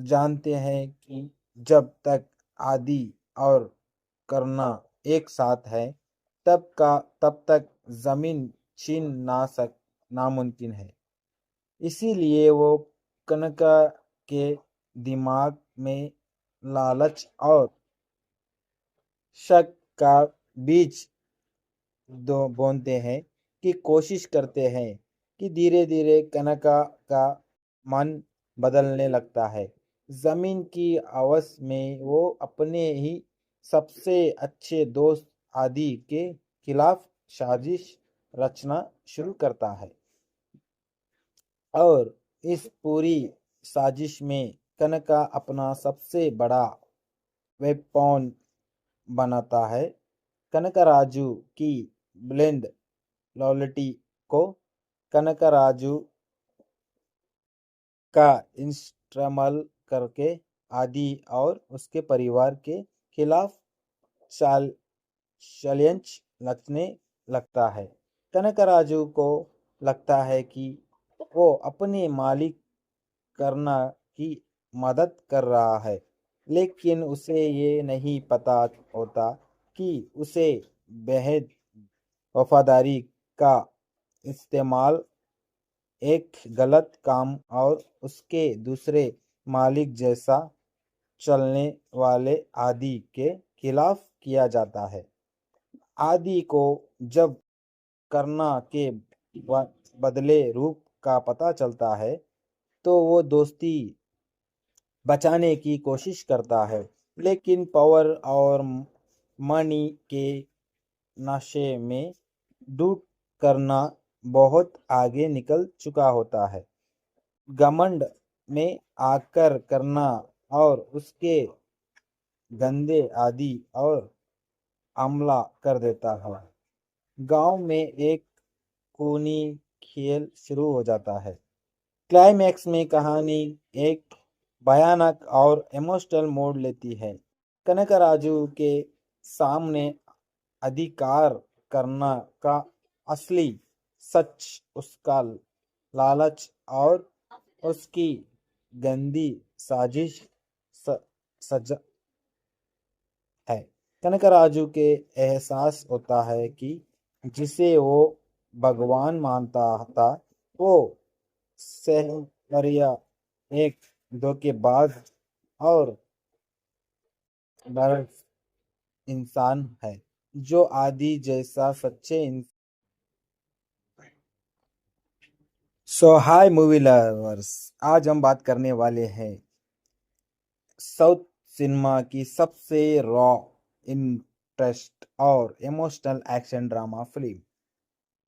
जानते हैं कि जब तक आदि और करना एक साथ है तब तक जमीन छीन ना सक नामुमकिन है। इसीलिए वो कनका के दिमाग में लालच और शक का बीज दो बोनते हैं कि कोशिश करते हैं कि धीरे धीरे कनका का मन बदलने लगता है। जमीन की आवाज में वो अपने ही सबसे अच्छे दोस्त आदि के खिलाफ साजिश रचना शुरू करता है और इस पूरी साजिश में कनका अपना सबसे बड़ा वेपन बनाता है। कनकराजू की ब्लेंड लॉयल्टी को कनकराजू का इस्तेमाल करके आदि और उसके परिवार के खिलाफ चाल षड्यंत्र रचने लगता है। कनकराजू को लगता है कि वो अपने मालिक करना की मदद कर रहा है, लेकिन उसे ये नहीं पता होता कि उसे बेहद वफादारी का इस्तेमाल एक गलत काम और उसके दूसरे मालिक जैसा चलने वाले आदि के खिलाफ किया जाता है। आदि को जब करना के बदले रूप का पता चलता है तो वो दोस्ती बचाने की कोशिश करता है, लेकिन पावर और मनी के नशे में डूब करना बहुत आगे निकल चुका होता है। घमंड में आकर करना और उसके गंदे आदि और हमला कर देता है। गांव में एक खूनी खेल शुरू हो जाता है। क्लाइमैक्स में कहानी एक भयानक और इमोशनल मोड़ लेती है। कनकराजू के सामने अधिकार करना का असली सच उसका लालच और उसकी गंदी साजिश स, सज है। कनकराजू के एहसास होता है कि जिसे वो भगवान मानता था वो सहरिया एक धोखेबाज और बर्फ इंसान है जो आदि जैसा सच्चे सो हाय मूवी लवर्स, आज हम बात करने वाले हैं साउथ सिनेमा की सबसे रॉ, इंटरेस्ट और इमोशनल एक्शन ड्रामा फिल्म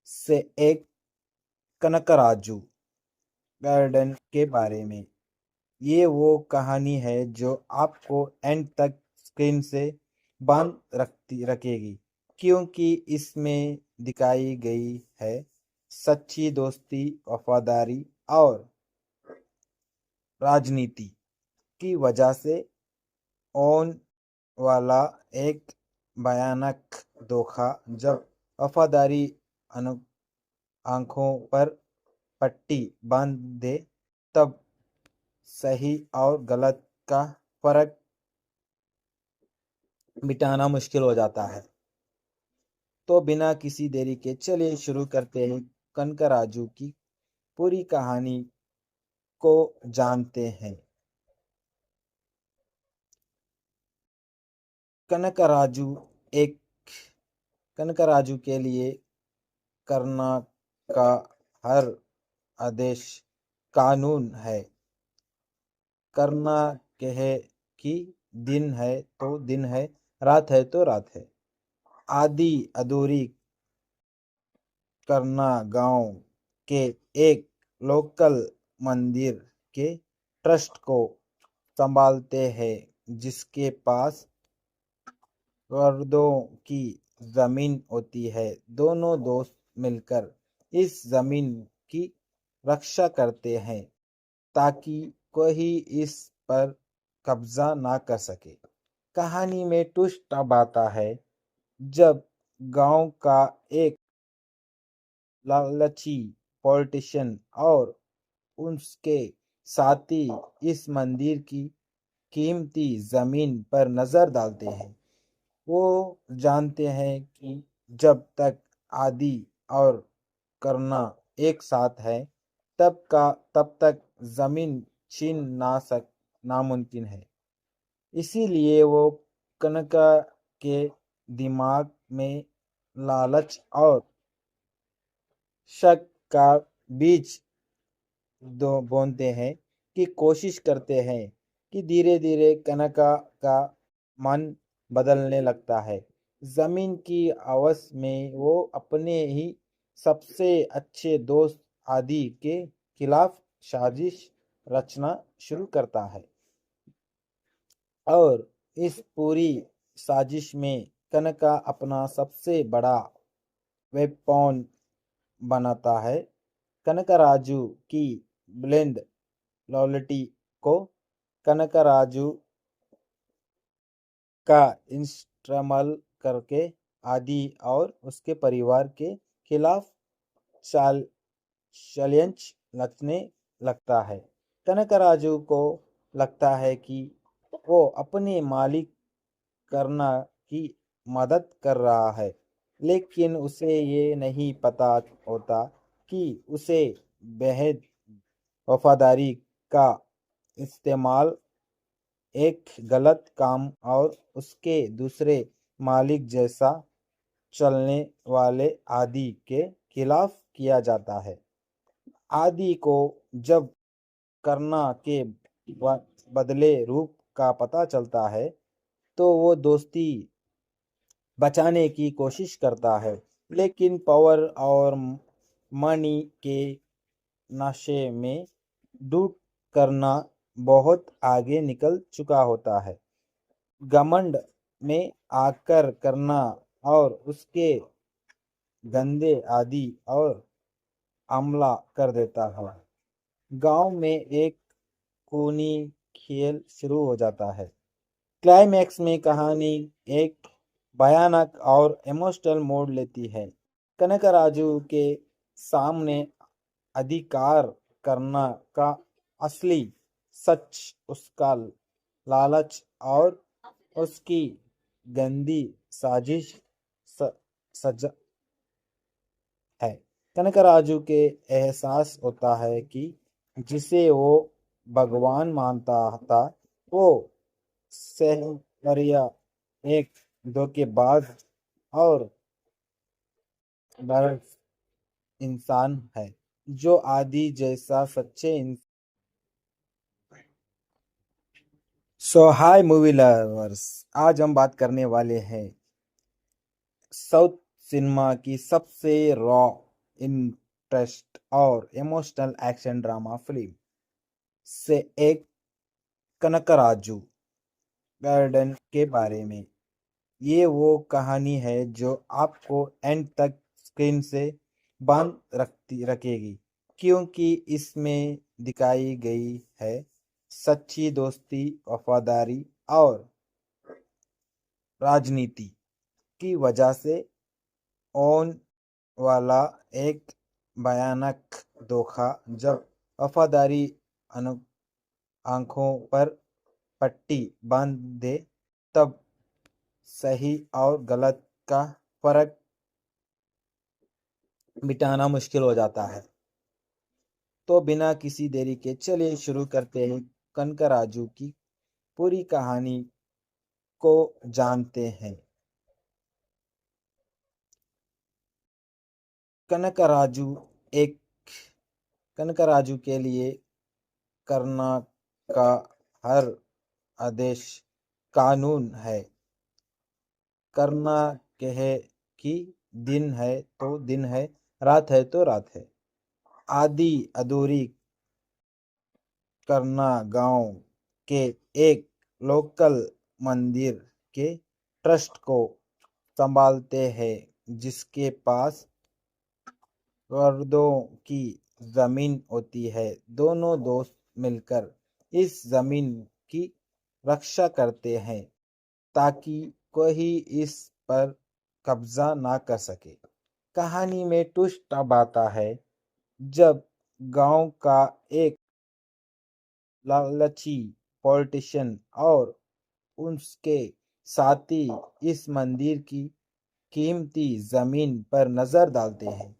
से एक कनकराजू गार्डन के बारे में। ये वो कहानी है जो आपको एंड तक स्क्रीन से बांध रखेगी, क्योंकि इसमें दिखाई गई है सच्ची दोस्ती, वफादारी और राजनीति की वजह से ओन वाला एक भयानक धोखा। जब वफादारी आंखों पर पट्टी बांध दे तब सही और गलत का फर्क मिटाना मुश्किल हो जाता है। तो बिना किसी देरी के चलिए शुरू करते हैं कनकराजू की पूरी कहानी को जानते हैं। कनकराजू एक कनकराजू के लिए करना का हर आदेश कानून है। करना कहे कि दिन है तो दिन है, रात है तो रात है। आदि अधूरी करना गांव के एक लोकल मंदिर के ट्रस्ट को संभालते हैं, जिसके पास करोड़ों की जमीन होती है। दोनों दोस्त मिलकर इस जमीन की रक्षा करते हैं ताकि कोई इस पर कब्जा ना कर सके। कहानी में ट्विस्ट अब आता है जब गांव का एक लालची पॉलिटिशियन और उसके साथी इस मंदिर की कीमती जमीन पर नजर डालते हैं। वो जानते हैं कि जब तक आदि और करना एक साथ है तब तक जमीन छीन ना सक नामुमकिन है। इसीलिए वो कनका के दिमाग में लालच और शक का बीज दो बोनते हैं कि कोशिश करते हैं कि धीरे धीरे कनका का मन बदलने लगता है। जमीन की आवाज में वो अपने ही सबसे अच्छे दोस्त आदि के खिलाफ साजिश रचना शुरू करता है और इस पूरी साजिश में कनका अपना सबसे बड़ा वेपन बनाता है। कनकराजू की ब्लेंड लॉयल्टी को कनकराजू का इस्तेमाल करके आदि और उसके परिवार के खिलाफ चाल षड्यंत्र रचने लगता है। कनकराजू को लगता है कि वो अपने मालिक करना की मदद कर रहा है, लेकिन उसे ये नहीं पता होता कि उसे बेहद वफादारी का इस्तेमाल एक गलत काम और उसके दूसरे मालिक जैसा चलने वाले आदि के खिलाफ किया जाता है। आदि को जब करना के बदले रूप का पता चलता है तो वो दोस्ती बचाने की कोशिश करता है, लेकिन पावर और मनी के नशे में डूब करना बहुत आगे निकल चुका होता है। घमंड में आकर करना और उसके गंदे आदि और हमला कर देता है। गांव में एक खूनी खेल शुरू हो जाता है। क्लाइमैक्स में कहानी एक भयानक और इमोशनल मोड़ लेती है। कनकराजू के सामने अधिकार करना का असली सच उसका लालच और उसकी गंदी साजिश सजा है। कनकराजू के एहसास होता है कि जिसे वो भगवान मानता था वो सहरिया एक धोखेबाज और बर्फ इंसान है जो आदि जैसा सच्चे सो हाय मूवी लवर्स, आज हम बात करने वाले हैं साउथ सिनेमा की सबसे रॉ, इंटरेस्ट और इमोशनल एक्शन ड्रामा फिल्म से एक कनकराजू गार्डन के बारे में। ये वो कहानी है जो आपको एंड तक स्क्रीन से बांध रखेगी, क्योंकि इसमें दिखाई गई है सच्ची दोस्ती, वफादारी और राजनीति की वजह से ओन वाला एक भयानक धोखा। जब वफादारी आंखों पर पट्टी बांध दे तब सही और गलत का फर्क मिटाना मुश्किल हो जाता है। तो बिना किसी देरी के चलिए शुरू करते हैं कनकराजू की पूरी कहानी को जानते हैं। कनकराजू एक कनकराजू के लिए करना का हर आदेश कानून है। करना कहे कि दिन है तो दिन है, रात है तो रात है। आदि अधूरी करना गांव के एक लोकल मंदिर के ट्रस्ट को संभालते हैं, जिसके पास करोड़ों की जमीन होती है। दोनों दोस्त मिलकर इस जमीन की रक्षा करते हैं ताकि कोई इस पर कब्जा ना कर सके। कहानी में ट्विस्ट अब आता है जब गांव का एक लालची पॉलिटिशियन और उसके साथी इस मंदिर की कीमती जमीन पर नजर डालते हैं।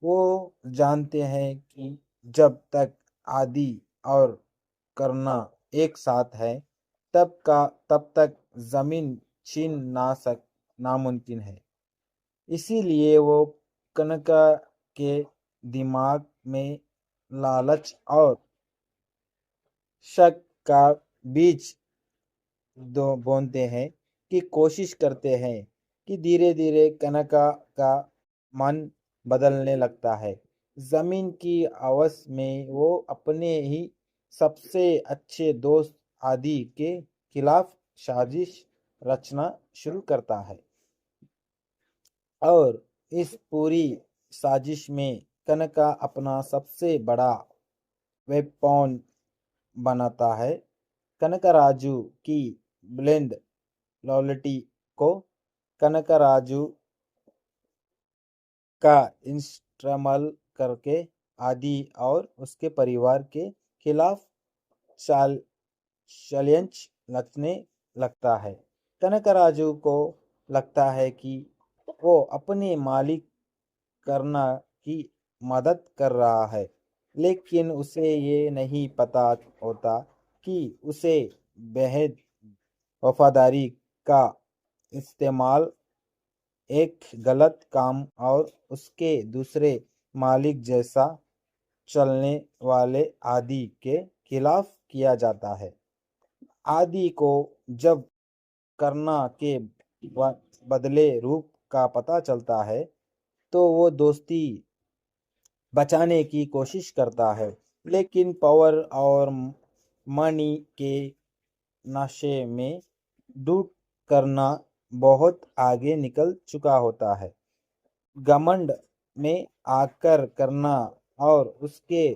वो जानते हैं कि जब तक आदि और करना एक साथ है तब तक जमीन छीन ना सक नामुमकिन है। इसीलिए वो कनका के दिमाग में लालच और शक का बीज दो बोनते हैं कि कोशिश करते हैं कि धीरे धीरे कनका का मन बदलने लगता है। जमीन की आवाज में वो अपने ही सबसे अच्छे दोस्त आदि के खिलाफ साजिश रचना शुरू करता है और इस पूरी साजिश में कनका अपना सबसे बड़ा वेपन बनाता है। कनकराजू की ब्लेंड लॉयल्टी को कनकराजू का इस्तेमाल करके आदि और उसके परिवार के खिलाफ चाल षड्यंत्र रचने लगता है। कनकराजू को लगता है कि वो अपने मालिक करना की मदद कर रहा है, लेकिन उसे ये नहीं पता होता कि उसे बेहद वफादारी का इस्तेमाल एक गलत काम और उसके दूसरे मालिक जैसा चलने वाले आदि के खिलाफ किया जाता है। आदि को जब करना के बदले रूप का पता चलता है तो वो दोस्ती बचाने की कोशिश करता है, लेकिन पावर और मनी के नशे में डूब करना बहुत आगे निकल चुका होता है। घमंड में आकर करना और उसके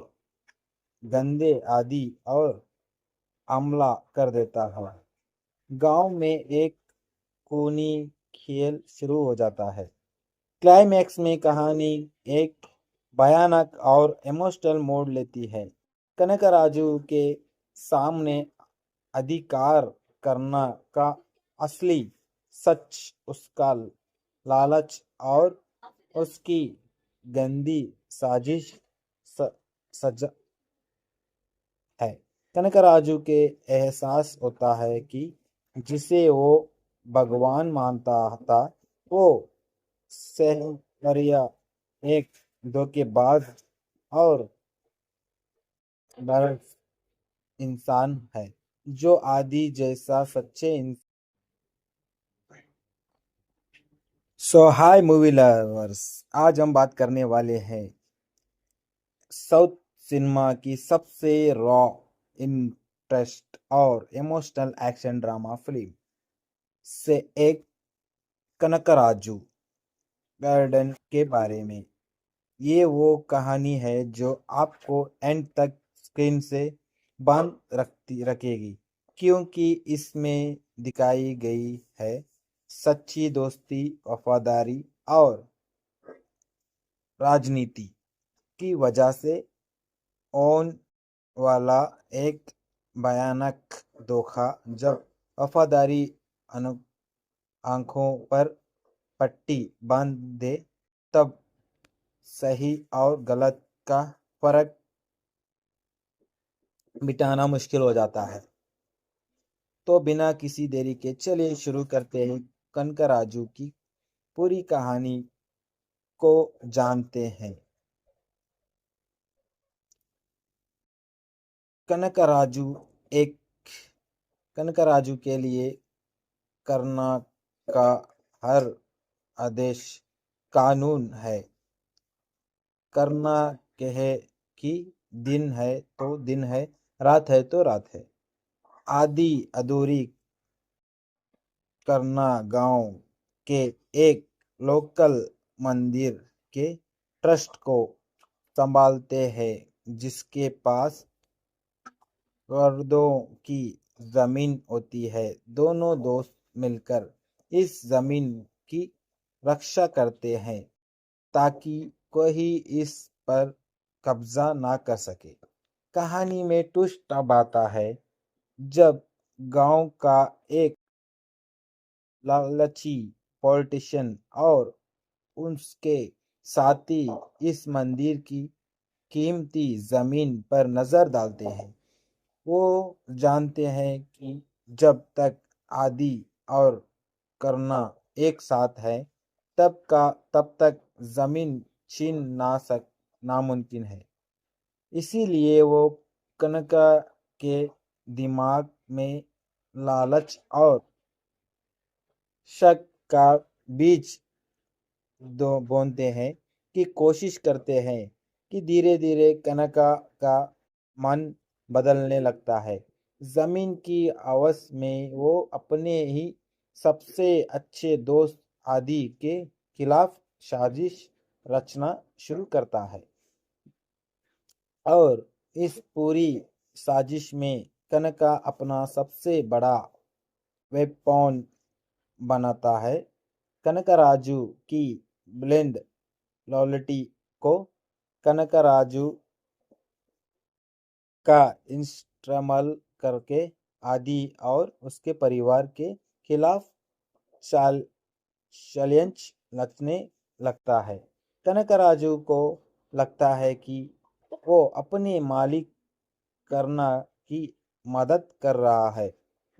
गंदे आदि और हमला कर देता है। गांव में एक खूनी खेल शुरू हो जाता है। क्लाइमैक्स में कहानी एक भयानक और इमोशनल मोड़ लेती है। कनकराजू के सामने अधिकार करना का असली सच उसका लालच और उसकी गंदी साजिश स, सज है। कनकराजू के एहसास होता है कि जिसे वो भगवान मानता था वो सहरिया एक धोखेबाज और बर्फ इंसान है जो आदि जैसा सच्चे सो हाय मूवी लवर्स, आज हम बात करने वाले हैं साउथ सिनेमा की सबसे रॉ, इंटरेस्ट और इमोशनल एक्शन ड्रामा फिल्म से एक कनकराजू गार्डन के बारे में। ये वो कहानी है जो आपको एंड तक स्क्रीन से बांध रखेगी, क्योंकि इसमें दिखाई गई है सच्ची दोस्ती, वफादारी और राजनीति की वजह से ओन वाला एक भयानक धोखा। जब वफादारी अनु आंखों पर पट्टी बांध दे तब सही और गलत का फर्क मिटाना मुश्किल हो जाता है। तो बिना किसी देरी के चलिए शुरू करते हैं कनकराजू की पूरी कहानी को जानते हैं। कनकराजू एक कनकराजू के लिए करना का हर आदेश कानून है। करना कहे कि दिन है तो दिन है, रात है तो रात है। आदि अधूरी करना गांव के एक लोकल मंदिर के ट्रस्ट को संभालते हैं, जिसके पास करोड़ों की जमीन होती है। दोनों दोस्त मिलकर इस जमीन की रक्षा करते हैं ताकि कोई इस पर कब्जा ना कर सके। कहानी में ट्विस्ट अब आता है जब गांव का एक लालची पॉलिटिशियन और उसके साथी इस मंदिर की कीमती जमीन पर नजर डालते हैं। वो जानते हैं कि जब तक आदि और करना एक साथ है तब तक जमीन छीन ना सक नामुमकिन है। इसीलिए वो कनका के दिमाग में लालच और शक का बीज दो बोनते हैं कि कोशिश करते हैं कि धीरे धीरे कनका का मन बदलने लगता है। जमीन की आवाज में वो अपने ही सबसे अच्छे दोस्त आदि के खिलाफ साजिश रचना शुरू करता है और इस पूरी साजिश में कनका अपना सबसे बड़ा वेपन बनाता है। कनकराजू की ब्लेंड लॉयल्टी को कनकराजू का इस्तेमाल करके आदि और उसके परिवार के खिलाफ चाल षड्यंत्र रचने लगता है। कनकराजू को लगता है कि वो अपने मालिक करना की मदद कर रहा है,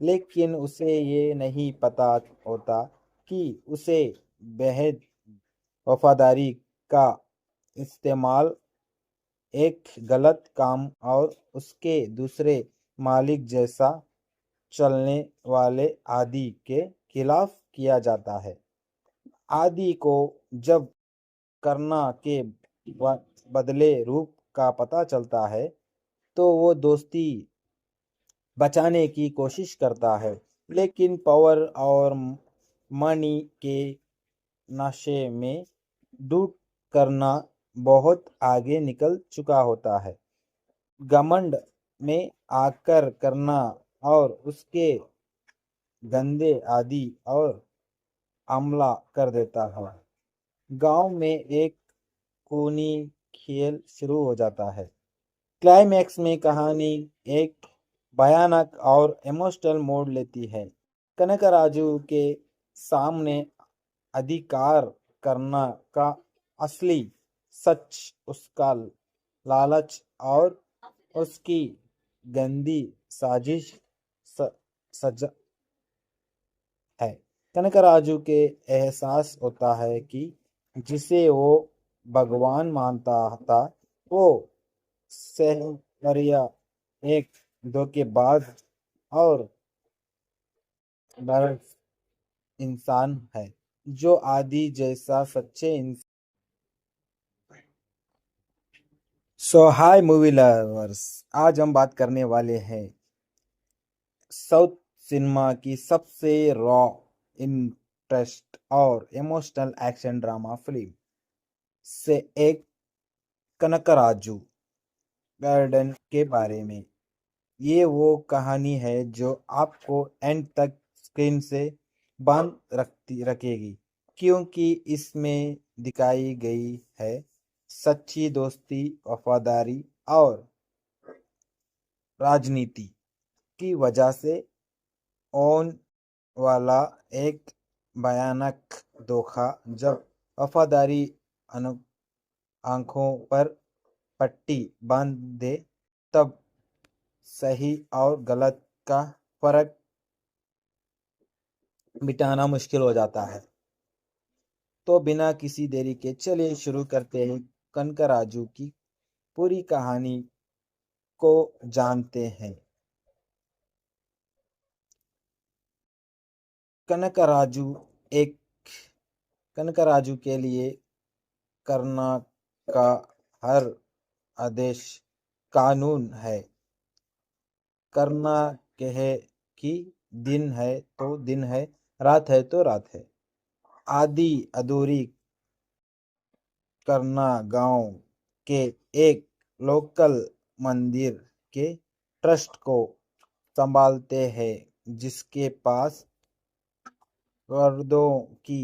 लेकिन उसे ये नहीं पता होता कि उसे बेहद वफादारी का इस्तेमाल एक गलत काम और उसके दूसरे मालिक जैसा चलने वाले आदि के खिलाफ किया जाता है। आदि को जब करना के बदले रूप का पता चलता है तो वो दोस्ती बचाने की कोशिश करता है, लेकिन पावर और मनी के नशे में डूब करना बहुत आगे निकल चुका होता है। घमंड में आकर करना और उसके गंदे आदि और हमला कर देता है। गांव में एक खूनी खेल शुरू हो जाता है। क्लाइमैक्स में कहानी एक भयानक और इमोशनल मोड़ लेती है। कनकराजू के सामने अधिकार करना का असली सच उसका लालच और उसकी गंदी साजिश स, सजा है। कनकराजू के एहसास होता है कि जिसे वो भगवान मानता था वो सहरिया एक धोखेबाज और बर्फ इंसान है, जो आदि जैसा सच्चे इंसान। सो हाय मूवी लवर्स, आज हम बात करने वाले हैं साउथ सिनेमा की सबसे रॉ, इंटरेस्ट और इमोशनल एक्शन ड्रामा फिल्म से एक कनकराजू गार्डन के बारे में। ये वो कहानी है जो आपको एंड तक स्क्रीन से बांध रखेगी, क्योंकि इसमें दिखाई गई है सच्ची दोस्ती, वफादारी और राजनीति की वजह से ओन वाला एक भयानक धोखा। जब वफादारी आंखों पर पट्टी बांध दे तब सही और गलत का फर्क मिटाना मुश्किल हो जाता है। तो बिना किसी देरी के चलिए शुरू करते हैं कनकराजू की पूरी कहानी को जानते हैं। कनकराजू एक कनकराजू के लिए करना का हर आदेश कानून है। करना कहे कि दिन है तो दिन है, रात है तो रात है। आदि अधूरी करना गांव के एक लोकल मंदिर के ट्रस्ट को संभालते हैं, जिसके पास करोड़ों की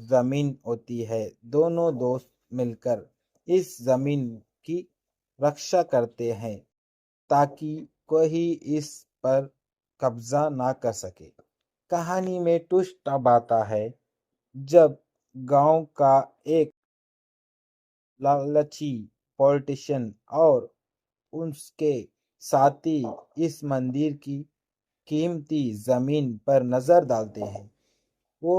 जमीन होती है। दोनों दोस्त मिलकर इस जमीन की रक्षा करते हैं ताकि कोई इस पर कब्जा ना कर सके। कहानी में ट्विस्ट अब आता है जब गांव का एक लालची पॉलिटिशियन और उसके साथी इस मंदिर की कीमती जमीन पर नजर डालते हैं। वो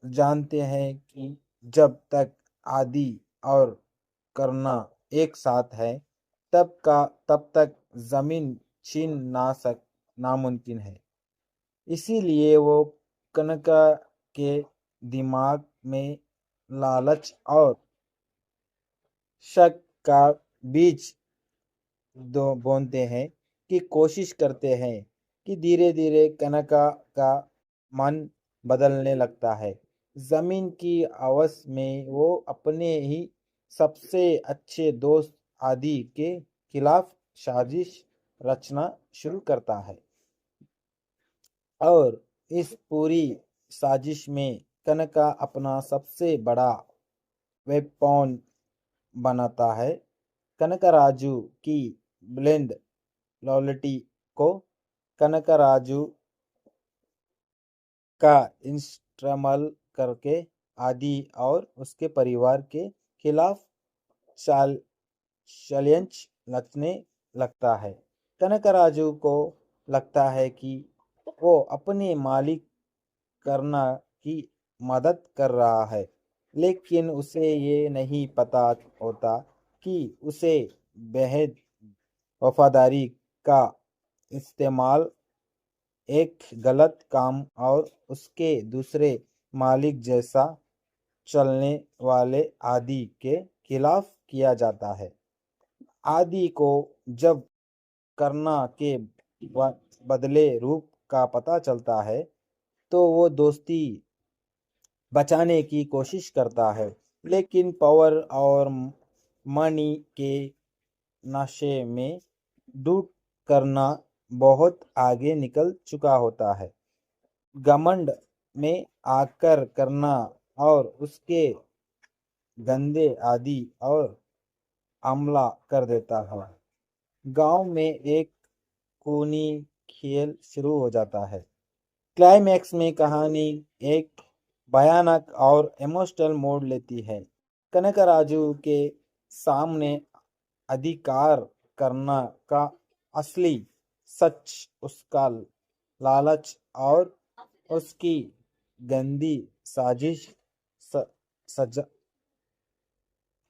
जानते हैं कि जब तक आदि और करना एक साथ है तब तक जमीन छीन ना सक नामुमकिन है। इसीलिए वो कनका के दिमाग में लालच और शक का बीज दो बोनते हैं कि कोशिश करते हैं कि धीरे धीरे कनका का मन बदलने लगता है। जमीन की आवाज में वो अपने ही सबसे अच्छे दोस्त आदि के खिलाफ साजिश रचना शुरू करता है, और इस पूरी साजिश में कनका अपना सबसे बड़ा वेपन बनाता है। कनकराजू की ब्लेंड लॉयल्टी को कनकराजू का इस्तेमाल करके आदि और उसके परिवार के खिलाफ चाल षड्यंत्र लचने लगता है। कनकराजू को लगता है कि वो अपने मालिक करना की मदद कर रहा है, लेकिन उसे ये नहीं पता होता कि उसे बेहद वफादारी का इस्तेमाल एक गलत काम और उसके दूसरे मालिक जैसा चलने वाले आदि के खिलाफ किया जाता है। आदि को जब करना के बदले रूप का पता चलता है तो वो दोस्ती बचाने की कोशिश करता है, लेकिन पावर और मनी के नशे में डूब करना बहुत आगे निकल चुका होता है। घमंड में आकर करना और उसके गंदे आदि और हमला कर देता है। गांव में एक खूनी खेल शुरू हो जाता है। क्लाइमैक्स में कहानी एक भयानक और इमोशनल मोड़ लेती है। कनकराजू के सामने अधिकार करना का असली सच उसका लालच और उसकी गंदी साजिश स, सजा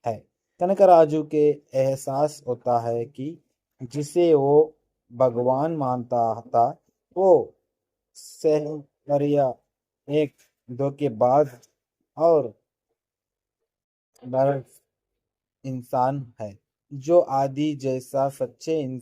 है। कनकराजू के एहसास होता है कि जिसे वो भगवान मानता था वो सहरिया एक धोखेबाज और बर्फ इंसान है। जो आदि जैसा सच्चे